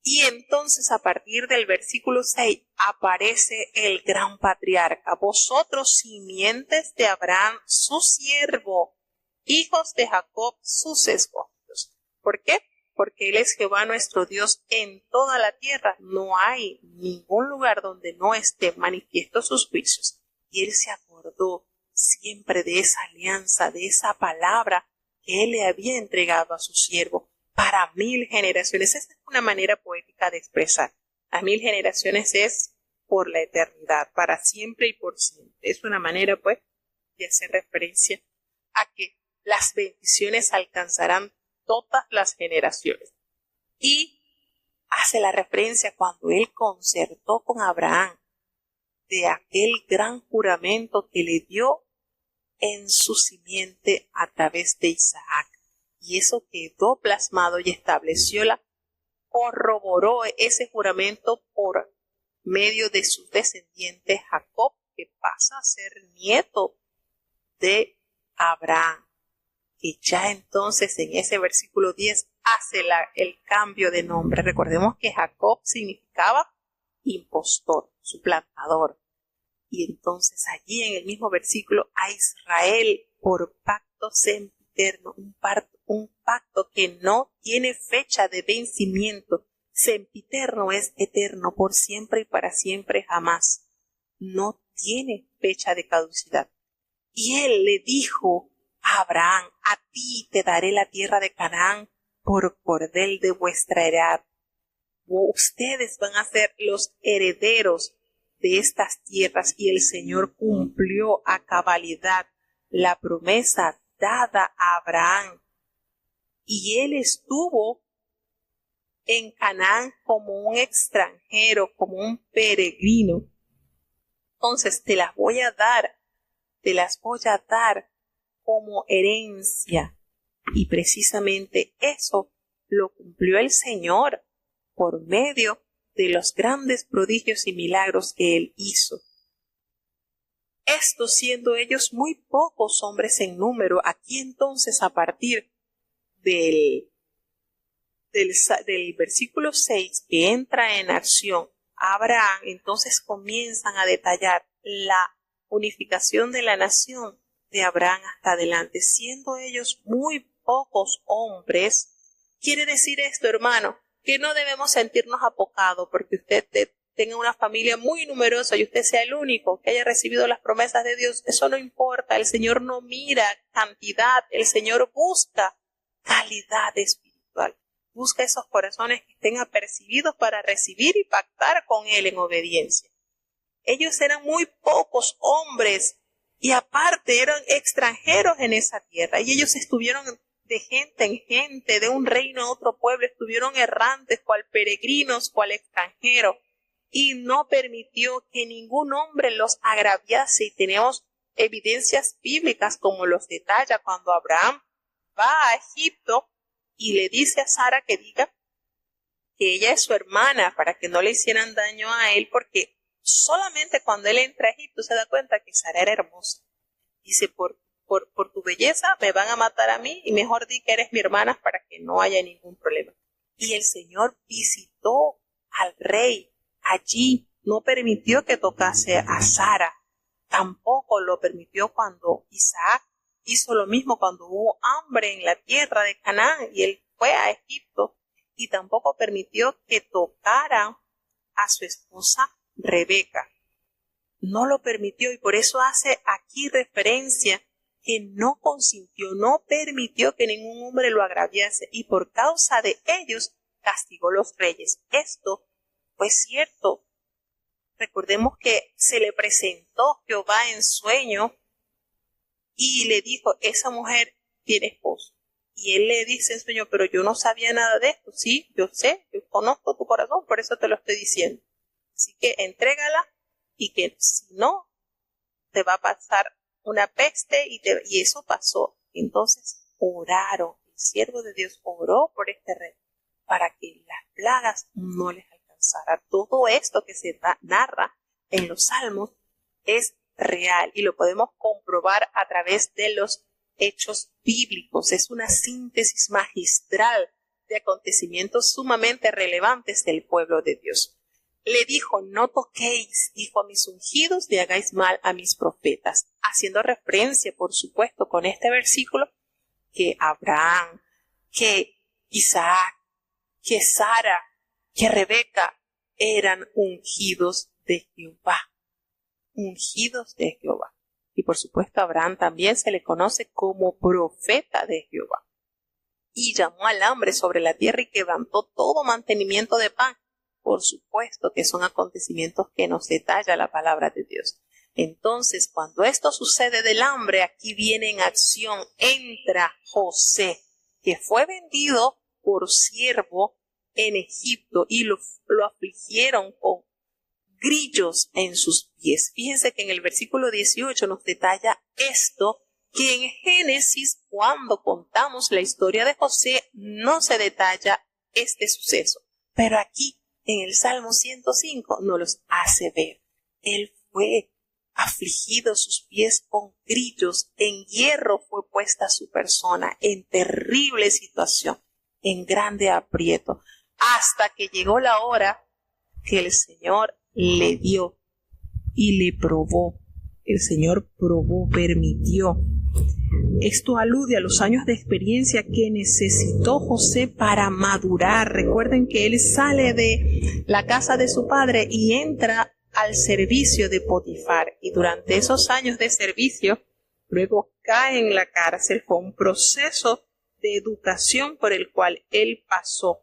Y entonces a partir del versículo 6 aparece el gran patriarca: vosotros simientes de Abraham, su siervo, hijos de Jacob, sus escogidos. ¿Por qué? Porque Él es Jehová nuestro Dios en toda la tierra. No hay ningún lugar donde no estén manifiestos sus juicios. Y Él se acordó siempre de esa alianza, de esa palabra que Él le había entregado a su siervo para 1000 generaciones. Esa es una manera poética de expresar. Las 1000 generaciones es por la eternidad, para siempre y por siempre. Es una manera, pues, de hacer referencia a que las bendiciones alcanzarán todas las generaciones. Y hace la referencia cuando él concertó con Abraham de aquel gran juramento que le dio en su simiente a través de Isaac. Y eso quedó plasmado y corroboró ese juramento por medio de sus descendientes Jacob, que pasa a ser nieto de Abraham, que ya entonces en ese versículo 10 hace el cambio de nombre. Recordemos que Jacob significaba impostor, suplantador. Y entonces allí en el mismo versículo a Israel por pacto sempiterno, un pacto que no tiene fecha de vencimiento. Sempiterno es eterno, por siempre y para siempre jamás. No tiene fecha de caducidad. Y él le dijo a Abraham: a ti te daré la tierra de Canaán por cordel de vuestra heredad. Ustedes van a ser los herederos de estas tierras. Y el Señor cumplió a cabalidad la promesa dada a Abraham. Y él estuvo en Canaán como un extranjero, como un peregrino. Entonces te las voy a dar como herencia. Y precisamente eso lo cumplió el Señor por medio de los grandes prodigios y milagros que Él hizo. Esto siendo ellos muy pocos hombres en número. Aquí entonces a partir del versículo 6 que entra en acción Abraham, entonces comienzan a detallar la unificación de la nación de Abraham hasta adelante, siendo ellos muy pocos hombres. Quiere decir esto, hermano, que no debemos sentirnos apocados porque usted tenga una familia muy numerosa y usted sea el único que haya recibido las promesas de Dios. Eso no importa, el Señor no mira cantidad, el Señor busca calidad espiritual. Busca esos corazones que estén apercibidos para recibir y pactar con Él en obediencia. Ellos eran muy pocos hombres y aparte eran extranjeros en esa tierra y ellos estuvieron de gente en gente, de un reino a otro pueblo, estuvieron errantes, cual peregrinos, cual extranjeros, y no permitió que ningún hombre los agraviase. Y tenemos evidencias bíblicas como los detalla cuando Abraham va a Egipto y le dice a Sara que diga que ella es su hermana para que no le hicieran daño a él, porque solamente cuando él entra a Egipto se da cuenta que Sara era hermosa. Dice, por tu belleza me van a matar a mí y mejor di que eres mi hermana para que no haya ningún problema. Y el Señor visitó al rey allí, no permitió que tocase a Sara. Tampoco lo permitió cuando Isaac hizo lo mismo cuando hubo hambre en la tierra de Canaán y él fue a Egipto, y tampoco permitió que tocara a su esposa Rebeca. No lo permitió y por eso hace aquí referencia que no consintió, no permitió que ningún hombre lo agraviase y por causa de ellos castigó los reyes. Esto fue cierto. Recordemos que se le presentó Jehová en sueño y le dijo, esa mujer tiene esposo. Y él le dice en sueño, pero yo no sabía nada de esto. Sí, yo sé, yo conozco tu corazón, por eso te lo estoy diciendo. Así que entrégala y que si no, te va a pasar una peste y eso pasó. Entonces oraron, el siervo de Dios oró por este rey para que las plagas no les alcanzara. Todo esto que se narra en los salmos es real y lo podemos comprobar a través de los hechos bíblicos. Es una síntesis magistral de acontecimientos sumamente relevantes del pueblo de Dios. Le dijo, no toquéis, dijo, a mis ungidos, ni hagáis mal a mis profetas, haciendo referencia, por supuesto, con este versículo, que Abraham, que Isaac, que Sara, que Rebeca eran ungidos de Jehová. Ungidos de Jehová. Y por supuesto, Abraham también se le conoce como profeta de Jehová. Y llamó al hambre sobre la tierra y quebrantó todo mantenimiento de pan. Por supuesto que son acontecimientos que nos detalla la palabra de Dios. Entonces, cuando esto sucede del hambre, aquí viene en acción, entra José, que fue vendido por siervo en Egipto y lo afligieron con grillos en sus pies. Fíjense que en el versículo 18 nos detalla esto, que en Génesis, cuando contamos la historia de José, no se detalla este suceso. Pero aquí, en el Salmo 105, nos los hace ver. Él fue afligido, sus pies con grillos, en hierro fue puesta su persona, en terrible situación, en grande aprieto, hasta que llegó la hora que el Señor le dio y le probó. El Señor probó, permitió. Esto alude a los años de experiencia que necesitó José para madurar. Recuerden que él sale de la casa de su padre y entra al servicio de Potifar. Y durante esos años de servicio, luego cae en la cárcel. Fue un proceso de educación por el cual él pasó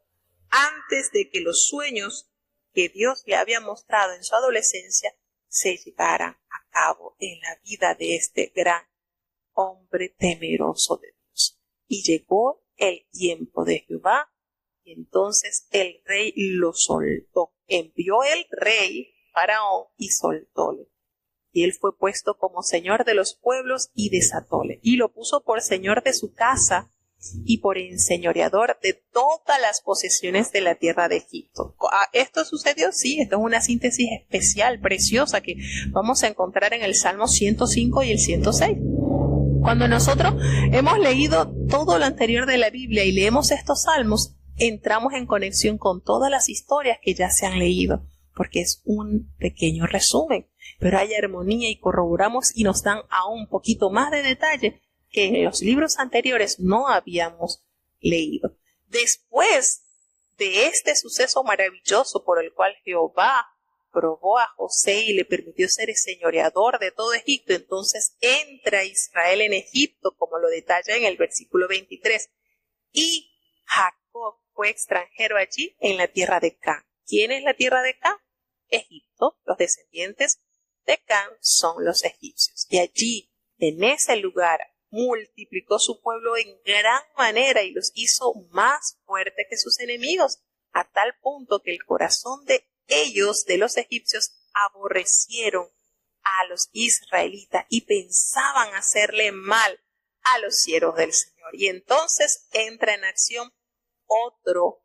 antes de que los sueños que Dios le había mostrado en su adolescencia se llevaran a cabo en la vida de este gran hombre temeroso de Dios. Y llegó el tiempo de Jehová, y entonces el rey lo soltó. Envió el rey Faraón y soltóle. Y él fue puesto como señor de los pueblos y desatóle. Y lo puso por señor de su casa y por enseñoreador de todas las posesiones de la tierra de Egipto. ¿Esto sucedió? Sí, esto es una síntesis especial, preciosa, que vamos a encontrar en el Salmo 105 y el 106. Cuando nosotros hemos leído todo lo anterior de la Biblia y leemos estos salmos, entramos en conexión con todas las historias que ya se han leído, porque es un pequeño resumen, pero hay armonía y corroboramos y nos dan aún un poquito más de detalle que en los libros anteriores no habíamos leído. Después de este suceso maravilloso por el cual Jehová probó a José y le permitió ser el señoreador de todo Egipto, entonces entra Israel en Egipto, como lo detalla en el versículo 23, y Jacob fue extranjero allí en la tierra de Canaán. ¿Quién es la tierra de Canaán? Egipto. Los descendientes de Canaán son los egipcios. Y allí, en ese lugar, multiplicó su pueblo en gran manera y los hizo más fuertes que sus enemigos, a tal punto que el corazón de ellos, de los egipcios, aborrecieron a los israelitas y pensaban hacerle mal a los siervos del Señor. Y entonces entra en acción otro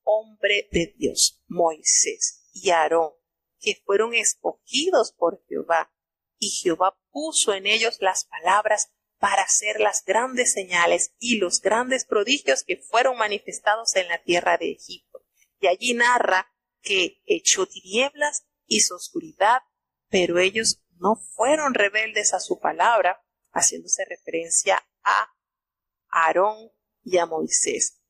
hombre de Dios, Moisés y Aarón, que fueron escogidos por Jehová, y Jehová puso en ellos las palabras para hacer las grandes señales y los grandes prodigios que fueron manifestados en la tierra de Egipto. Y allí narra que echó tinieblas, hizo oscuridad, pero ellos no fueron rebeldes a su palabra, haciéndose referencia a Aarón y a Moisés.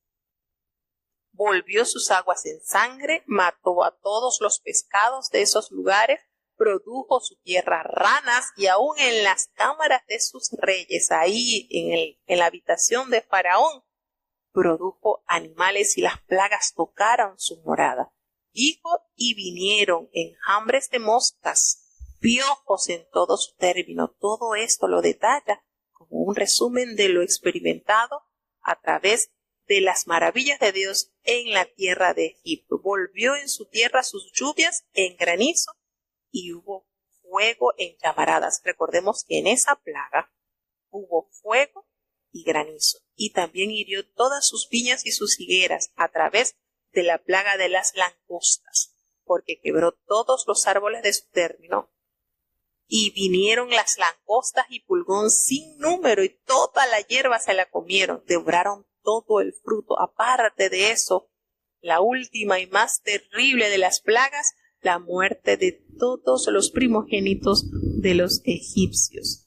Volvió sus aguas en sangre, mató a todos los pescados de esos lugares, produjo su tierra ranas, y aún en las cámaras de sus reyes, ahí en la habitación de Faraón, produjo animales, y las plagas tocaron su morada. Dijo, y vinieron enjambres de moscas, piojos en todo su término. Todo esto lo detalla como un resumen de lo experimentado a través de las maravillas de Dios en la tierra de Egipto. Volvió en su tierra sus lluvias en granizo y hubo fuego en llamaradas. Recordemos que en esa plaga hubo fuego y granizo, y también hirió todas sus viñas y sus higueras a través de la plaga de las langostas, porque quebró todos los árboles de su término, y vinieron las langostas y pulgón sin número, y toda la hierba se la comieron, devoraron todo el fruto. Aparte de eso, la última y más terrible de las plagas, la muerte de todos los primogénitos de los egipcios.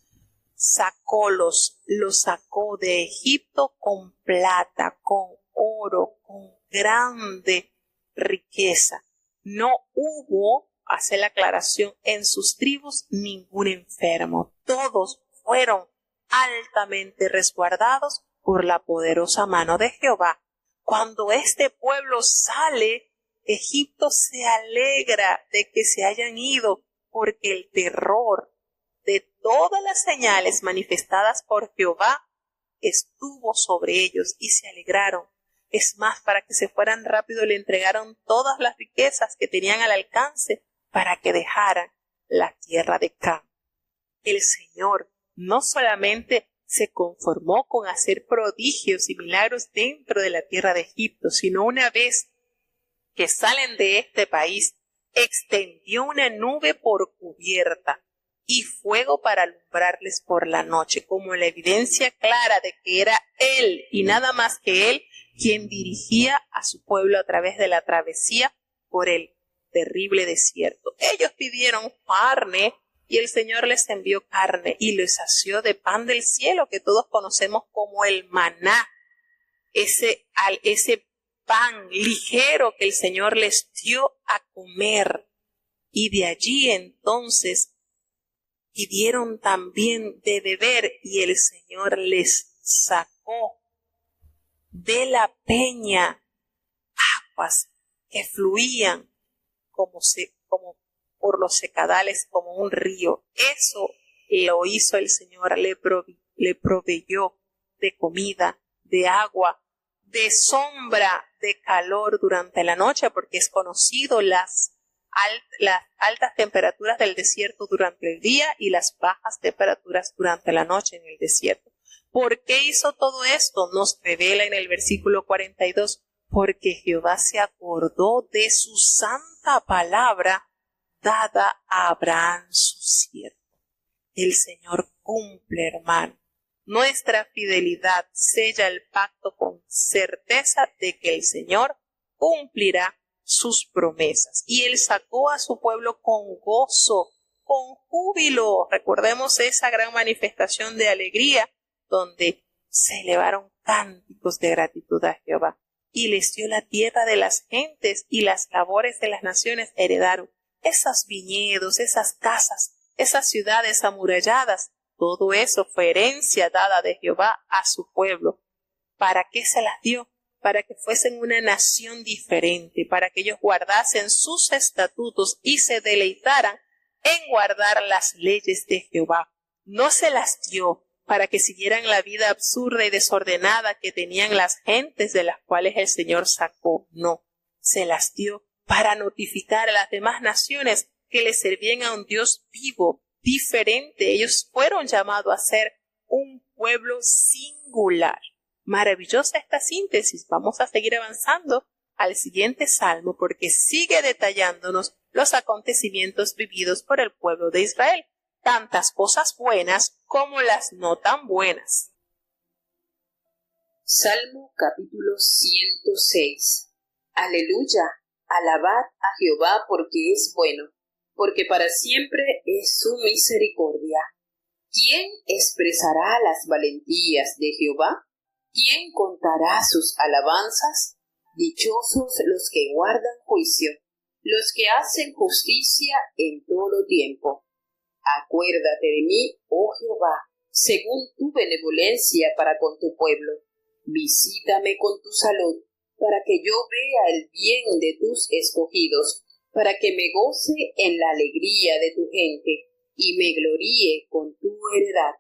Los sacó de Egipto con plata, con oro, con grande riqueza. No hubo, hace la aclaración, en sus tribus ningún enfermo. Todos fueron altamente resguardados por la poderosa mano de Jehová. Cuando este pueblo sale, Egipto se alegra de que se hayan ido, porque el terror de todas las señales manifestadas por Jehová estuvo sobre ellos y se alegraron. Es más, para que se fueran rápido le entregaron todas las riquezas que tenían al alcance para que dejaran la tierra de Canaán. El Señor no solamente se conformó con hacer prodigios y milagros dentro de la tierra de Egipto, sino una vez que salen de este país, extendió una nube por cubierta y fuego para alumbrarles por la noche, como la evidencia clara de que era Él y nada más que Él quien dirigía a su pueblo a través de la travesía por el terrible desierto. Ellos pidieron carne y el Señor les envió carne y les sació de pan del cielo, que todos conocemos como el maná, ese pan ligero que el Señor les dio a comer. Y de allí entonces pidieron también de beber, y el Señor les sacó de la peña aguas que fluían como por los secadales, como un río. Eso lo hizo el Señor, le proveyó de comida, de agua, de sombra, de calor durante la noche, porque es conocido las altas temperaturas del desierto durante el día y las bajas temperaturas durante la noche en el desierto. ¿Por qué hizo todo esto? Nos revela en el versículo 42, porque Jehová se acordó de su santa palabra dada a Abraham su siervo. El Señor cumple, hermano. Nuestra fidelidad sella el pacto con certeza de que el Señor cumplirá sus promesas. Y él sacó a su pueblo con gozo, con júbilo. Recordemos esa gran manifestación de alegría donde se elevaron cánticos de gratitud a Jehová. Y les dio la tierra de las gentes y las labores de las naciones heredaron. Esos viñedos, esas casas, esas ciudades amuralladas, todo eso fue herencia dada de Jehová a su pueblo. ¿Para qué se las dio? Para que fuesen una nación diferente, para que ellos guardasen sus estatutos y se deleitaran en guardar las leyes de Jehová. No se las dio para que siguieran la vida absurda y desordenada que tenían las gentes de las cuales el Señor sacó. No, se las dio para notificar a las demás naciones que le servían a un Dios vivo, diferente. Ellos fueron llamados a ser un pueblo singular. Maravillosa esta síntesis. Vamos a seguir avanzando al siguiente salmo porque sigue detallándonos los acontecimientos vividos por el pueblo de Israel, tantas cosas buenas como las no tan buenas. Salmo capítulo 106. Aleluya, alabad a Jehová porque es bueno, porque para siempre es su misericordia. ¿Quién expresará las valentías de Jehová? ¿Quién contará sus alabanzas? Dichosos los que guardan juicio, los que hacen justicia en todo tiempo. Acuérdate de mí, oh Jehová, según tu benevolencia para con tu pueblo. Visítame con tu salud, para que yo vea el bien de tus escogidos, para que me goce en la alegría de tu gente, y me gloríe con tu heredad.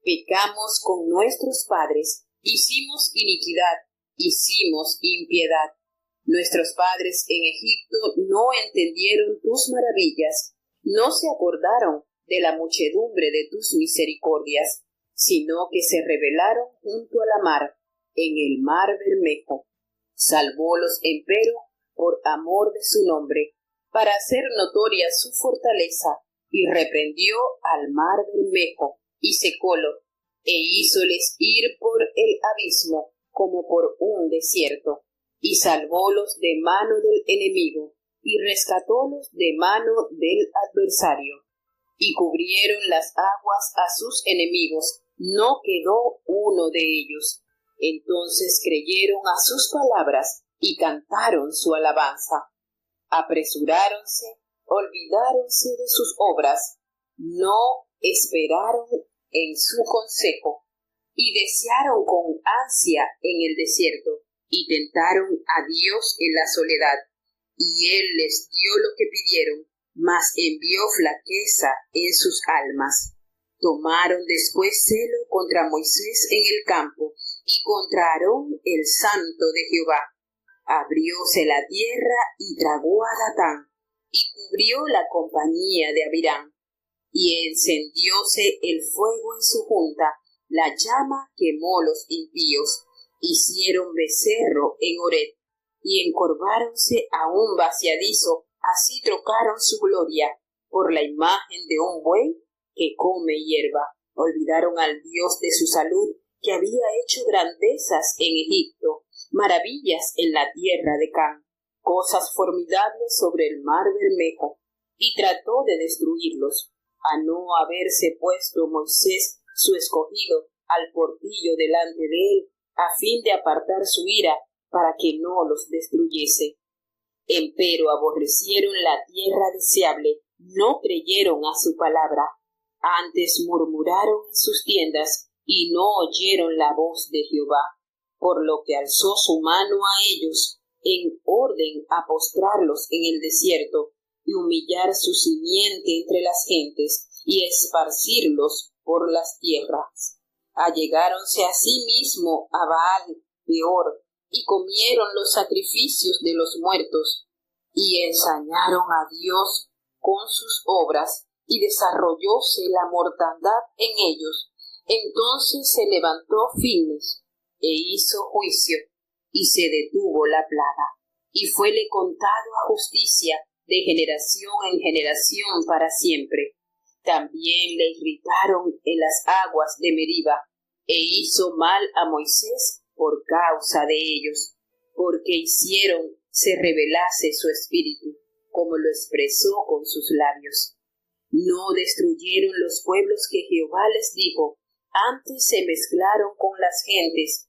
Pecamos con nuestros padres, hicimos iniquidad, hicimos impiedad. Nuestros padres en Egipto no entendieron tus maravillas, no se acordaron de la muchedumbre de tus misericordias, sino que se rebelaron junto a la mar, en el mar Bermejo. Salvólos empero por amor de su nombre, para hacer notoria su fortaleza, y reprendió al mar Bermejo, y secólo, e hízoles ir por el abismo, como por un desierto, y salvólos de mano del enemigo, y rescatólos de mano del adversario. Y cubrieron las aguas a sus enemigos, no quedó uno de ellos. Entonces creyeron a sus palabras, y cantaron su alabanza. Apresuráronse, olvidáronse de sus obras, no esperaron en su consejo, y desearon con ansia en el desierto, y tentaron a Dios en la soledad, y él les dio lo que pidieron, mas envió flaqueza en sus almas. Tomaron después celo contra Moisés en el campo, y contra Aarón el santo de Jehová. Abrióse la tierra y tragó a Datán, y cubrió la compañía de Abirán. Y encendióse el fuego en su junta, la llama quemó los impíos. Hicieron becerro en Horeb, y encorváronse a un vaciadizo, así trocaron su gloria por la imagen de un buey que come hierba. Olvidaron al Dios de su salud, que había hecho grandezas en Egipto, maravillas en la tierra de Can, cosas formidables sobre el mar Bermejo, y trató de destruirlos, a no haberse puesto Moisés, su escogido, al portillo delante de él, a fin de apartar su ira, para que no los destruyese. Empero aborrecieron la tierra deseable, no creyeron a su palabra, antes murmuraron en sus tiendas, y no oyeron la voz de Jehová, por lo que alzó su mano a ellos, en orden a postrarlos en el desierto, y humillar su simiente entre las gentes, y esparcirlos por las tierras. Allegáronse a sí mismo a Baal peor, y comieron los sacrificios de los muertos, y ensañaron a Dios con sus obras, y desarrollóse la mortandad en ellos. Entonces se levantó Fines, e hizo juicio, y se detuvo la plaga, y fuele contado a justicia de generación en generación para siempre. También le irritaron en las aguas de Meriba, e hizo mal a Moisés por causa de ellos, porque hicieron se revelase su espíritu, como lo expresó con sus labios. No destruyeron los pueblos que Jehová les dijo, antes se mezclaron con las gentes,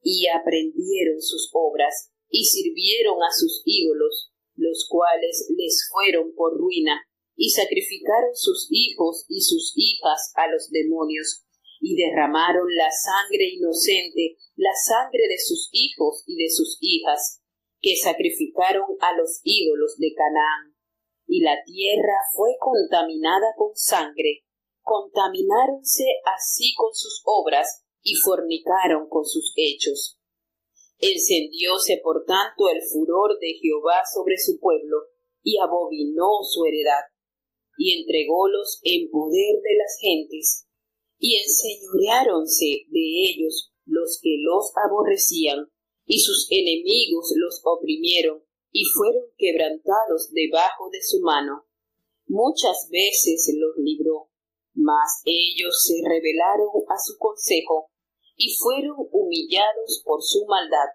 y aprendieron sus obras, y sirvieron a sus ídolos, los cuales les fueron por ruina, y sacrificaron sus hijos y sus hijas a los demonios, y derramaron la sangre inocente, la sangre de sus hijos y de sus hijas, que sacrificaron a los ídolos de Canaán. Y la tierra fue contaminada con sangre, contamináronse así con sus obras, y fornicaron con sus hechos. Encendióse por tanto el furor de Jehová sobre su pueblo, y abominó su heredad, y entrególos en poder de las gentes, y enseñoreáronse de ellos los que los aborrecían, y sus enemigos los oprimieron, y fueron quebrantados debajo de su mano. Muchas veces los libró, mas ellos se rebelaron a su consejo, y fueron humillados por su maldad.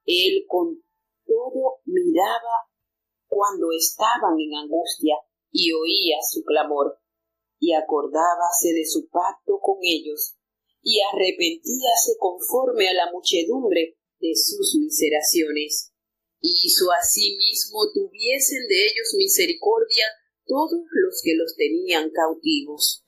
Él con todo miraba cuando estaban en angustia, y oía su clamor, y acordábase de su pacto con ellos, y arrepentíase conforme a la muchedumbre de sus miseraciones. Hizo asimismo tuviesen de ellos misericordia todos los que los tenían cautivos.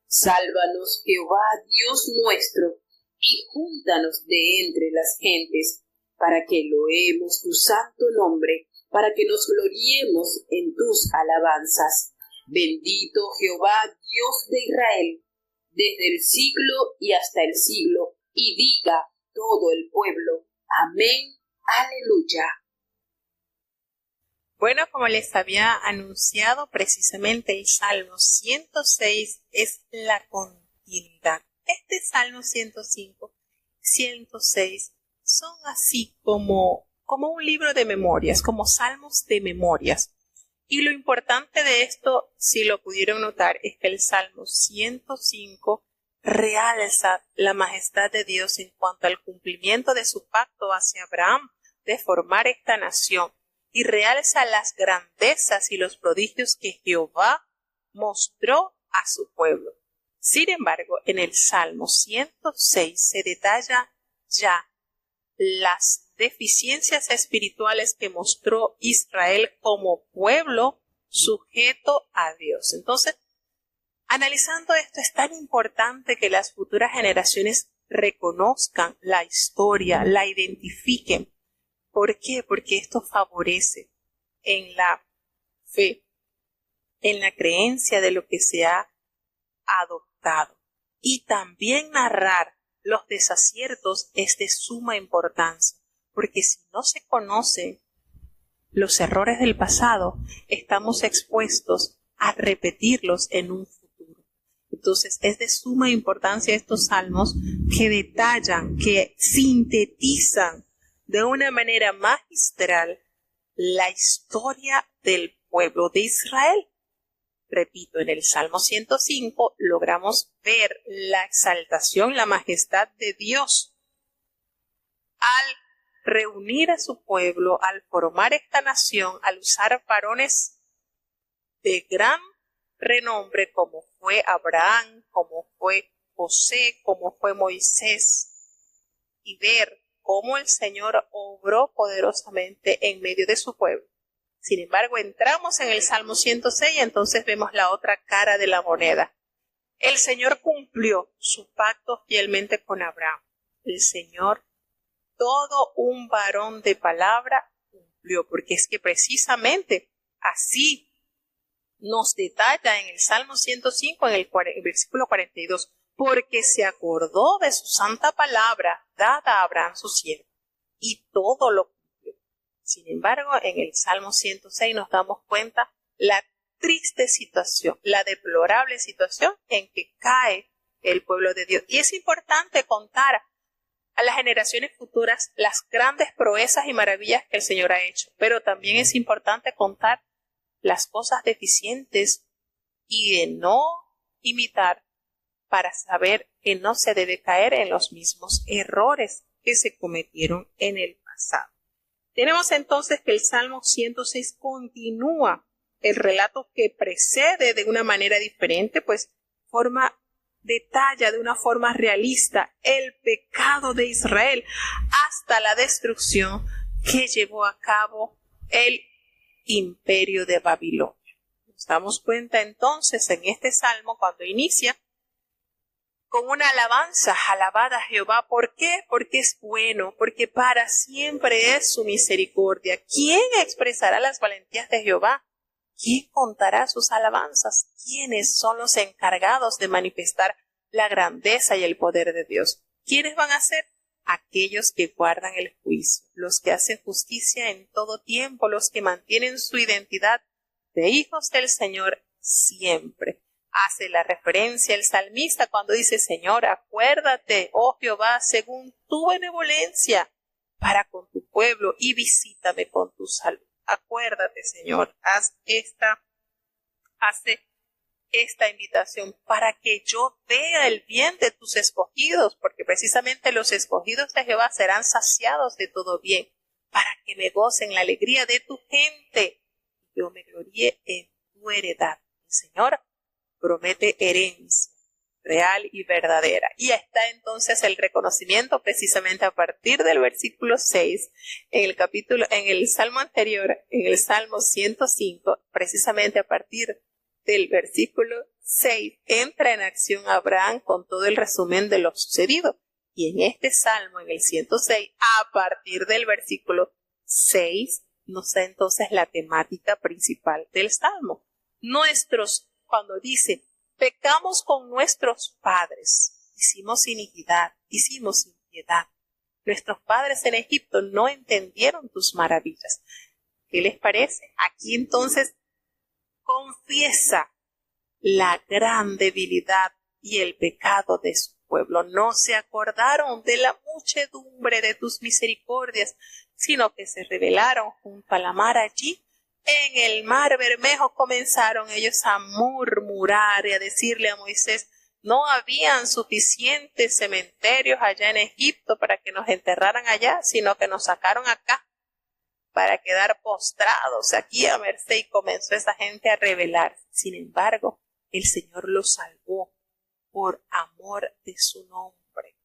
Sálvanos, Jehová, Dios nuestro, y júntanos de entre las gentes, para que loemos tu santo nombre, para que nos gloriemos en tus alabanzas. Bendito Jehová, Dios de Israel, desde el siglo y hasta el siglo, y diga todo el pueblo, amén, aleluya. Bueno, como les había anunciado, precisamente el Salmo 106 es la continuidad. Este Salmo 105, 106 son así como un libro de memorias, como salmos de memorias. Y lo importante de esto, si lo pudieron notar, es que el Salmo 105 realza la majestad de Dios en cuanto al cumplimiento de su pacto hacia Abraham de formar esta nación, y realza las grandezas y los prodigios que Jehová mostró a su pueblo. Sin embargo, en el Salmo 106 se detalla ya las deficiencias espirituales que mostró Israel como pueblo sujeto a Dios. Entonces, analizando esto, es tan importante que las futuras generaciones reconozcan la historia, la identifiquen. ¿Por qué? Porque esto favorece en la fe, en la creencia de lo que se ha adoptado. Y también narrar los desaciertos es de suma importancia, porque si no se conocen los errores del pasado, estamos expuestos a repetirlos en un futuro. Entonces, es de suma importancia estos salmos que detallan, que sintetizan de una manera magistral la historia del pueblo de Israel. Repito, en el Salmo 105 logramos ver la exaltación, la majestad de Dios al reunir a su pueblo, al formar esta nación, al usar varones de gran renombre como fue Abraham, como fue José, como fue Moisés, y ver cómo el Señor obró poderosamente en medio de su pueblo. Sin embargo, entramos en el Salmo 106 y entonces vemos la otra cara de la moneda. El Señor cumplió su pacto fielmente con Abraham. El Señor, todo un varón de palabra, cumplió, porque es que precisamente así nos detalla en el Salmo 105, en el versículo 42, porque se acordó de su santa palabra dada a Abraham su siervo, y todo lo cumplió. Sin embargo, en el Salmo 106 nos damos cuenta la triste situación, la deplorable situación en que cae el pueblo de Dios. Y es importante contar a las generaciones futuras las grandes proezas y maravillas que el Señor ha hecho, pero también es importante contar las cosas deficientes y de no imitar, para saber que no se debe caer en los mismos errores que se cometieron en el pasado. Tenemos entonces que el Salmo 106 continúa el relato que precede de una manera diferente, pues detalla de una forma realista el pecado de Israel hasta la destrucción que llevó a cabo el imperio de Babilonia. Nos damos cuenta entonces en este salmo cuando inicia con una alabanza, alabad a Jehová. ¿Por qué? Porque es bueno, porque para siempre es su misericordia. ¿Quién expresará las valentías de Jehová? ¿Quién contará sus alabanzas? ¿Quiénes son los encargados de manifestar la grandeza y el poder de Dios? ¿Quiénes van a ser? Aquellos que guardan el juicio, los que hacen justicia en todo tiempo, los que mantienen su identidad de hijos del Señor siempre. Hace la referencia el salmista cuando dice: Señor, acuérdate, oh Jehová, según tu benevolencia para con tu pueblo, y visítame con tu salud. Acuérdate, Señor, hace esta invitación para que yo vea el bien de tus escogidos, porque precisamente los escogidos de Jehová serán saciados de todo bien, para que me gocen la alegría de tu gente, y yo me gloríe en tu heredad. El Señor promete herencia real y verdadera. Y está entonces el reconocimiento precisamente a partir del versículo 6, en el salmo anterior, en el Salmo 105, precisamente a partir del versículo 6, entra en acción Abraham con todo el resumen de lo sucedido. Y en este salmo, en el 106, a partir del versículo 6, nos da entonces la temática principal del salmo. Cuando dice: pecamos con nuestros padres, hicimos iniquidad, hicimos impiedad. Nuestros padres en Egipto no entendieron tus maravillas. ¿Qué les parece? Aquí entonces confiesa la gran debilidad y el pecado de su pueblo. No se acordaron de la muchedumbre de tus misericordias, sino que se rebelaron junto a la mar allí. En el mar Bermejo comenzaron ellos a murmurar y a decirle a Moisés: no habían suficientes cementerios allá en Egipto para que nos enterraran allá, sino que nos sacaron acá para quedar postrados aquí a merced. Y comenzó esa gente a rebelarse. Sin embargo, el Señor los salvó por amor de su nombre,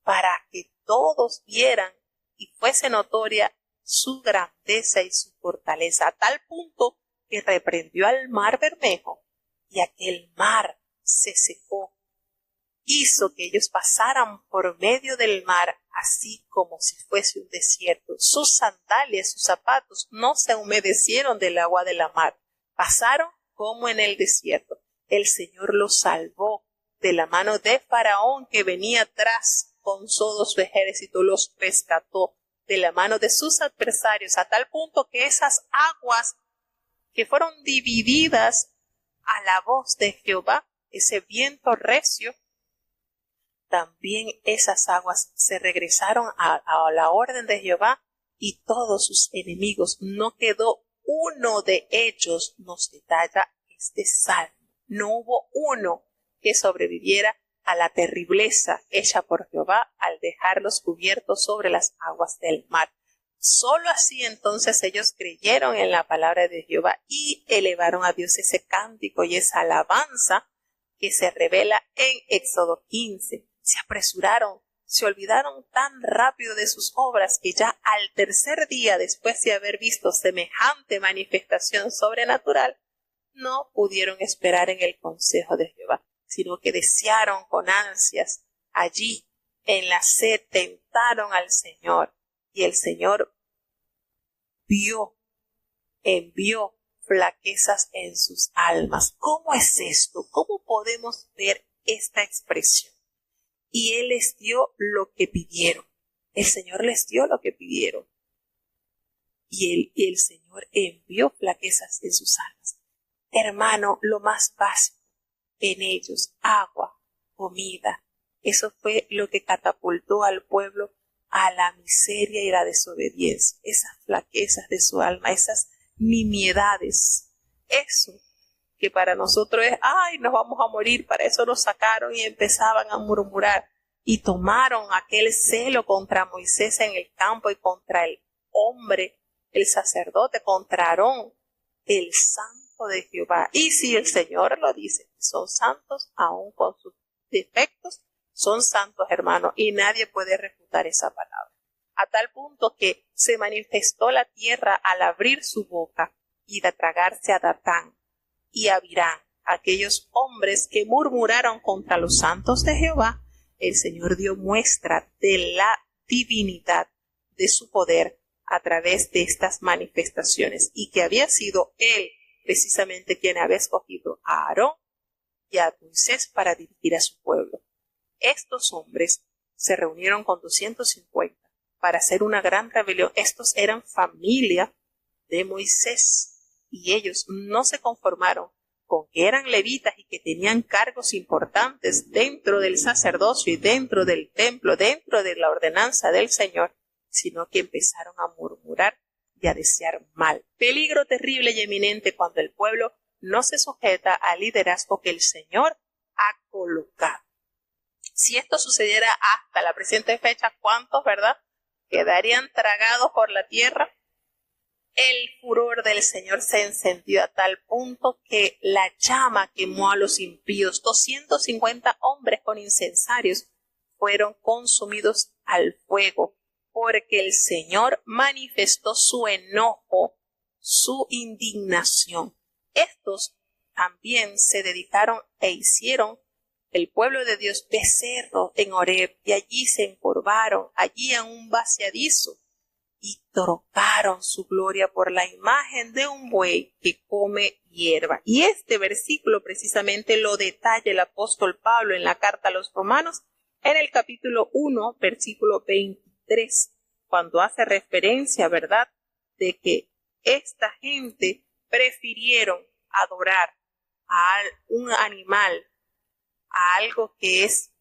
para que todos vieran y fuese notoria su grandeza y su fortaleza, a tal punto que reprendió al mar Bermejo, y aquel mar se secó. Hizo que ellos pasaran por medio del mar así como si fuese un desierto. Sus sandalias, sus zapatos no se humedecieron del agua de la mar. Pasaron como en el desierto. El Señor los salvó de la mano de Faraón, que venía atrás con todo su ejército. Los rescató de la mano de sus adversarios, a tal punto que esas aguas que fueron divididas a la voz de Jehová, ese viento recio, también esas aguas se regresaron a la orden de Jehová, y todos sus enemigos, no quedó uno de ellos, nos detalla este salmo. No hubo uno que sobreviviera a la terribleza hecha por Jehová al dejarlos cubiertos sobre las aguas del mar. Solo así entonces ellos creyeron en la palabra de Jehová y elevaron a Dios ese cántico y esa alabanza que se revela en Éxodo 15. Se apresuraron, se olvidaron tan rápido de sus obras que ya al tercer día, después de haber visto semejante manifestación sobrenatural, no pudieron esperar en el consejo de Jehová, sino que desearon con ansias. Allí en la sed tentaron al Señor, y el Señor envió flaquezas en sus almas. ¿Cómo es esto? ¿Cómo podemos ver esta expresión? Y Él les dio lo que pidieron. El Señor les dio lo que pidieron. Y el Señor envió flaquezas en sus almas. Hermano, lo más básico en ellos, agua, comida. Eso fue lo que catapultó al pueblo a la miseria y la desobediencia. Esas flaquezas de su alma, esas nimiedades. Eso que para nosotros es: ay, nos vamos a morir, para eso nos sacaron, y empezaban a murmurar. Y tomaron aquel celo contra Moisés en el campo y contra el hombre, el sacerdote, contra Aarón, el santo de Jehová. Y si el Señor lo dice, son santos aún con sus defectos, son santos, hermanos, y nadie puede refutar esa palabra. A tal punto que se manifestó la tierra al abrir su boca y de tragarse a Datán y a Abirán, aquellos hombres que murmuraron contra los santos de Jehová. El Señor dio muestra de la divinidad de su poder a través de estas manifestaciones, y que había sido Él precisamente quien había escogido a Aarón y a Moisés para dirigir a su pueblo. Estos hombres se reunieron con 250 para hacer una gran rebelión. Estos eran familia de Moisés y ellos no se conformaron con que eran levitas y que tenían cargos importantes dentro del sacerdocio y dentro del templo, dentro de la ordenanza del Señor, sino que empezaron a murmurar y a desear mal. Peligro terrible y eminente cuando el pueblo no se sujeta al liderazgo que el Señor ha colocado. Si esto sucediera hasta la presente fecha, ¿cuántos, verdad?, quedarían tragados por la tierra? El furor del Señor se encendió a tal punto que la llama quemó a los impíos. 250 hombres con incensarios fueron consumidos al fuego, porque el Señor manifestó su enojo, su indignación. Estos también se dedicaron e hicieron el pueblo de Dios becerro en Horeb, y allí se encorvaron, allí en un vaciadizo, y trocaron su gloria por la imagen de un buey que come hierba. Y este versículo precisamente lo detalla el apóstol Pablo en la carta a los Romanos, en el capítulo 1, versículo 23, cuando hace referencia, ¿verdad?, de que esta gente prefirieron adorar a un animal, a algo que es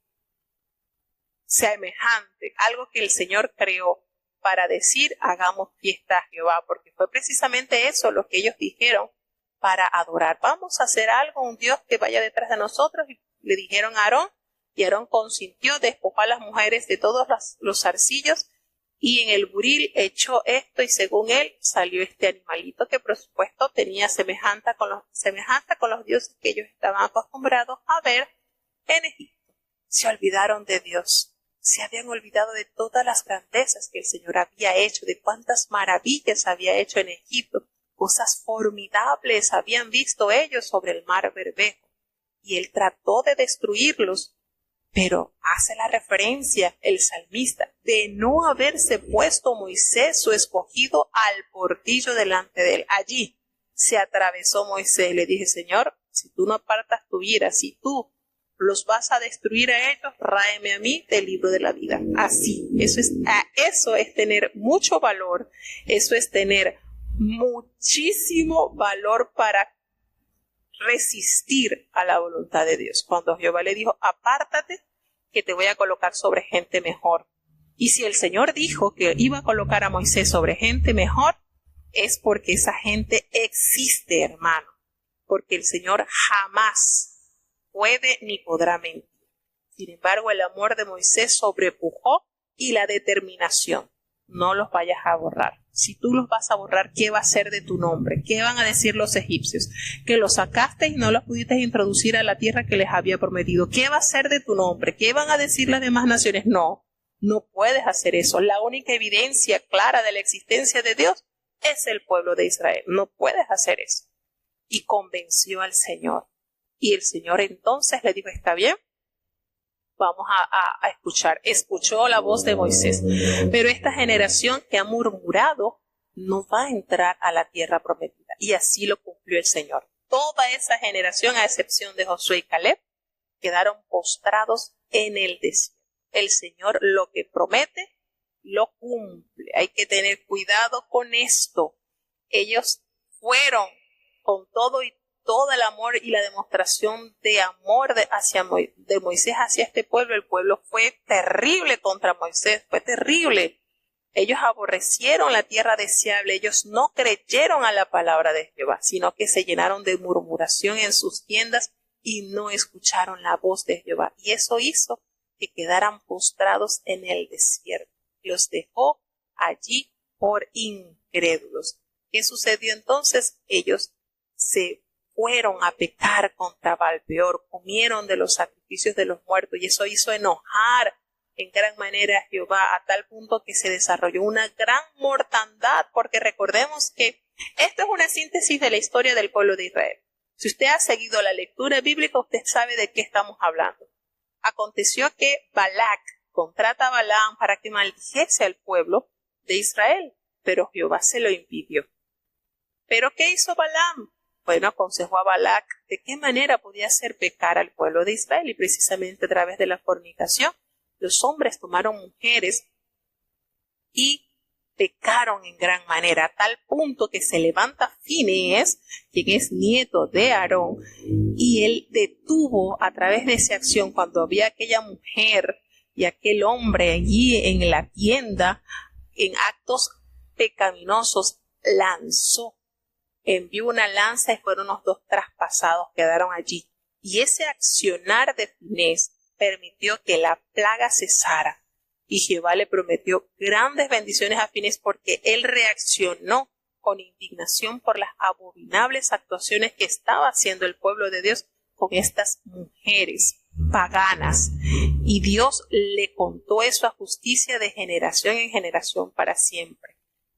semejante, algo que el Señor creó, para decir hagamos fiesta a Jehová, porque fue precisamente eso lo que ellos dijeron para adorar. Vamos a hacer algo, un Dios que vaya detrás de nosotros. Y le dijeron a Aarón, y Aarón consintió, despojó a las mujeres de todos los zarcillos, y en el buril echó esto, y según él salió este animalito que por supuesto tenía semejanza con los dioses que ellos estaban acostumbrados a ver en Egipto. Se olvidaron de Dios. Se habían olvidado de todas las grandezas que el Señor había hecho, de cuántas maravillas había hecho en Egipto. Cosas formidables habían visto ellos sobre el mar Bermejo. Y Él trató de destruirlos, pero hace la referencia el salmista de no haberse puesto Moisés, su escogido, al portillo delante de él. Allí se atravesó Moisés y le dije, Señor, si tú no apartas tu ira, si tú los vas a destruir a ellos, ráeme a mí del libro de la vida. Así, eso es tener mucho valor, eso es tener muchísimo valor para resistir a la voluntad de Dios. Cuando Jehová le dijo, apártate, que te voy a colocar sobre gente mejor. Y si el Señor dijo que iba a colocar a Moisés sobre gente mejor, es porque esa gente existe, hermano. Porque el Señor jamás puede ni podrá mentir. Sin embargo, el amor de Moisés sobrepujó y la determinación. No los vayas a borrar. Si tú los vas a borrar, ¿qué va a ser de tu nombre? ¿Qué van a decir los egipcios? Que los sacaste y no los pudiste introducir a la tierra que les había prometido. ¿Qué va a ser de tu nombre? ¿Qué van a decir las demás naciones? No, no puedes hacer eso. La única evidencia clara de la existencia de Dios es el pueblo de Israel. No puedes hacer eso. Y convenció al Señor. Y el Señor entonces le dijo, está bien, vamos a escuchar. Escuchó la voz de Moisés. Pero esta generación que ha murmurado no va a entrar a la tierra prometida. Y así lo cumplió el Señor. Toda esa generación, a excepción de Josué y Caleb, quedaron postrados en el desierto. El Señor lo que promete, lo cumple. Hay que tener cuidado con esto. Ellos fueron con todo el amor y la demostración de amor de Moisés hacia este pueblo. El pueblo fue terrible contra Moisés, fue terrible. Ellos aborrecieron la tierra deseable, ellos no creyeron a la palabra de Jehová, sino que se llenaron de murmuración en sus tiendas y no escucharon la voz de Jehová. Y eso hizo que quedaran postrados en el desierto. Los dejó allí por incrédulos. ¿Qué sucedió entonces? Ellos se fueron a pecar contra Baal-peor, comieron de los sacrificios de los muertos, y eso hizo enojar en gran manera a Jehová, a tal punto que se desarrolló una gran mortandad, porque recordemos que esto es una síntesis de la historia del pueblo de Israel. Si usted ha seguido la lectura bíblica, usted sabe de qué estamos hablando. Aconteció que Balac contrata a Balaam para que maldijese al pueblo de Israel, pero Jehová se lo impidió. ¿Pero qué hizo Balaam? Bueno, aconsejó a Balac de qué manera podía hacer pecar al pueblo de Israel, y precisamente a través de la fornicación. Los hombres tomaron mujeres y pecaron en gran manera, a tal punto que se levanta Finees, quien es nieto de Aarón, y él detuvo a través de esa acción, cuando había aquella mujer y aquel hombre allí en la tienda, en actos pecaminosos, envió una lanza y fueron los dos traspasados, quedaron allí. Y ese accionar de Finees permitió que la plaga cesara. Y Jehová le prometió grandes bendiciones a Finees porque él reaccionó con indignación por las abominables actuaciones que estaba haciendo el pueblo de Dios con estas mujeres paganas. Y Dios le contó eso a justicia de generación en generación para siempre.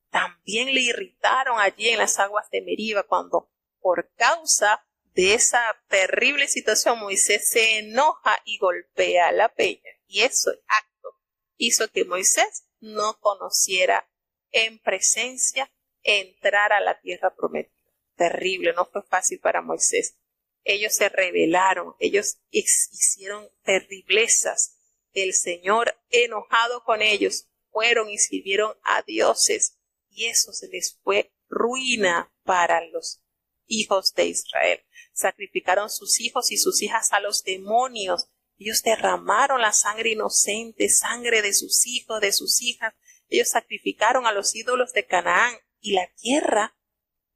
También le irritaron allí en las aguas de Meriba, cuando por causa de esa terrible situación Moisés se enoja y golpea la peña. Y eso acto hizo que Moisés no conociera en presencia entrar a la tierra prometida. Terrible, no fue fácil para Moisés. Ellos se rebelaron, ellos hicieron terriblezas. El Señor, enojado con ellos, fueron y sirvieron a dioses, y eso se les fue ruina para los hijos de Israel. Sacrificaron sus hijos y sus hijas a los demonios. Ellos derramaron la sangre inocente, sangre de sus hijos, de sus hijas. Ellos sacrificaron a los ídolos de Canaán, y la tierra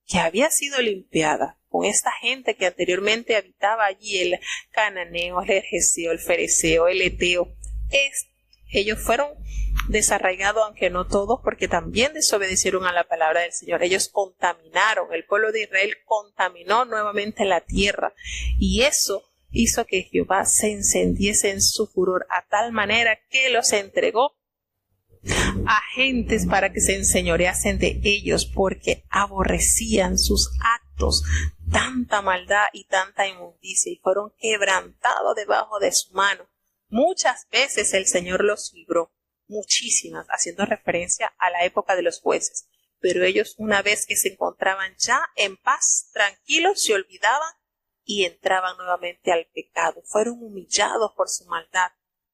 que había sido limpiada con esta gente que anteriormente habitaba allí, el cananeo, el gergeseo, el fereceo, el eteo, ellos fueron desarraigados, aunque no todos, porque también desobedecieron a la palabra del Señor. Ellos contaminaron, el pueblo de Israel contaminó nuevamente la tierra, y eso hizo que Jehová se encendiese en su furor a tal manera que los entregó a gentes para que se enseñoreasen de ellos, porque aborrecían sus actos, tanta maldad y tanta inmundicia, y fueron quebrantados debajo de su mano. Muchas veces el Señor los libró, muchísimas, haciendo referencia a la época de los jueces, pero ellos, una vez que se encontraban ya en paz, tranquilos, se olvidaban y entraban nuevamente al pecado. Fueron humillados por su maldad.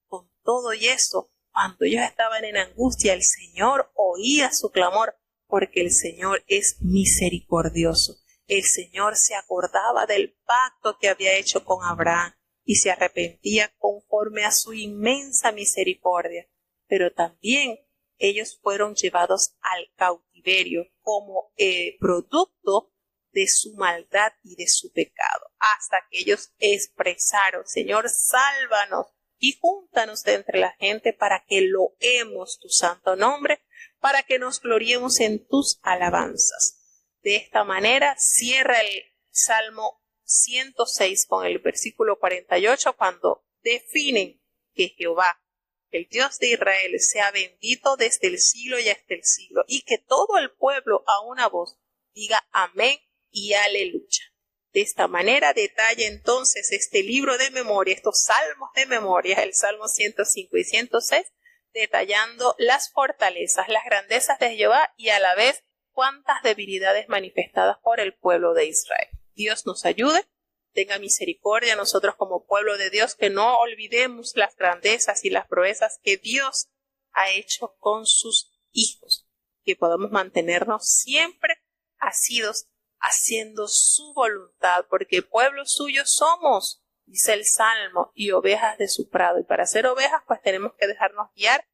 Con todo y eso, cuando ellos estaban en angustia, el Señor oía su clamor, porque el Señor es misericordioso. El Señor se acordaba del pacto que había hecho con Abraham y se arrepentía conforme a su inmensa misericordia. Pero también ellos fueron llevados al cautiverio como producto de su maldad y de su pecado, hasta que ellos expresaron: Señor, sálvanos y júntanos de entre la gente para que loemos tu santo nombre, para que nos gloriemos en tus alabanzas. De esta manera cierra el Salmo 106 con el versículo 48, cuando definen que Jehová, el Dios de Israel, sea bendito desde el siglo y hasta el siglo, y que todo el pueblo a una voz diga amén y aleluya. De esta manera detalla entonces este libro de memoria, estos salmos de memoria, el Salmo 105 y 106, detallando las fortalezas, las grandezas de Jehová y a la vez cuántas debilidades manifestadas por el pueblo de Israel. Dios nos ayude, tenga misericordia a nosotros como pueblo de Dios, que no olvidemos las grandezas y las proezas que Dios ha hecho con sus hijos, que podamos mantenernos siempre asidos haciendo su voluntad, porque pueblo suyo somos, dice el Salmo, y ovejas de su prado. Y para ser ovejas, pues tenemos que dejarnos guiar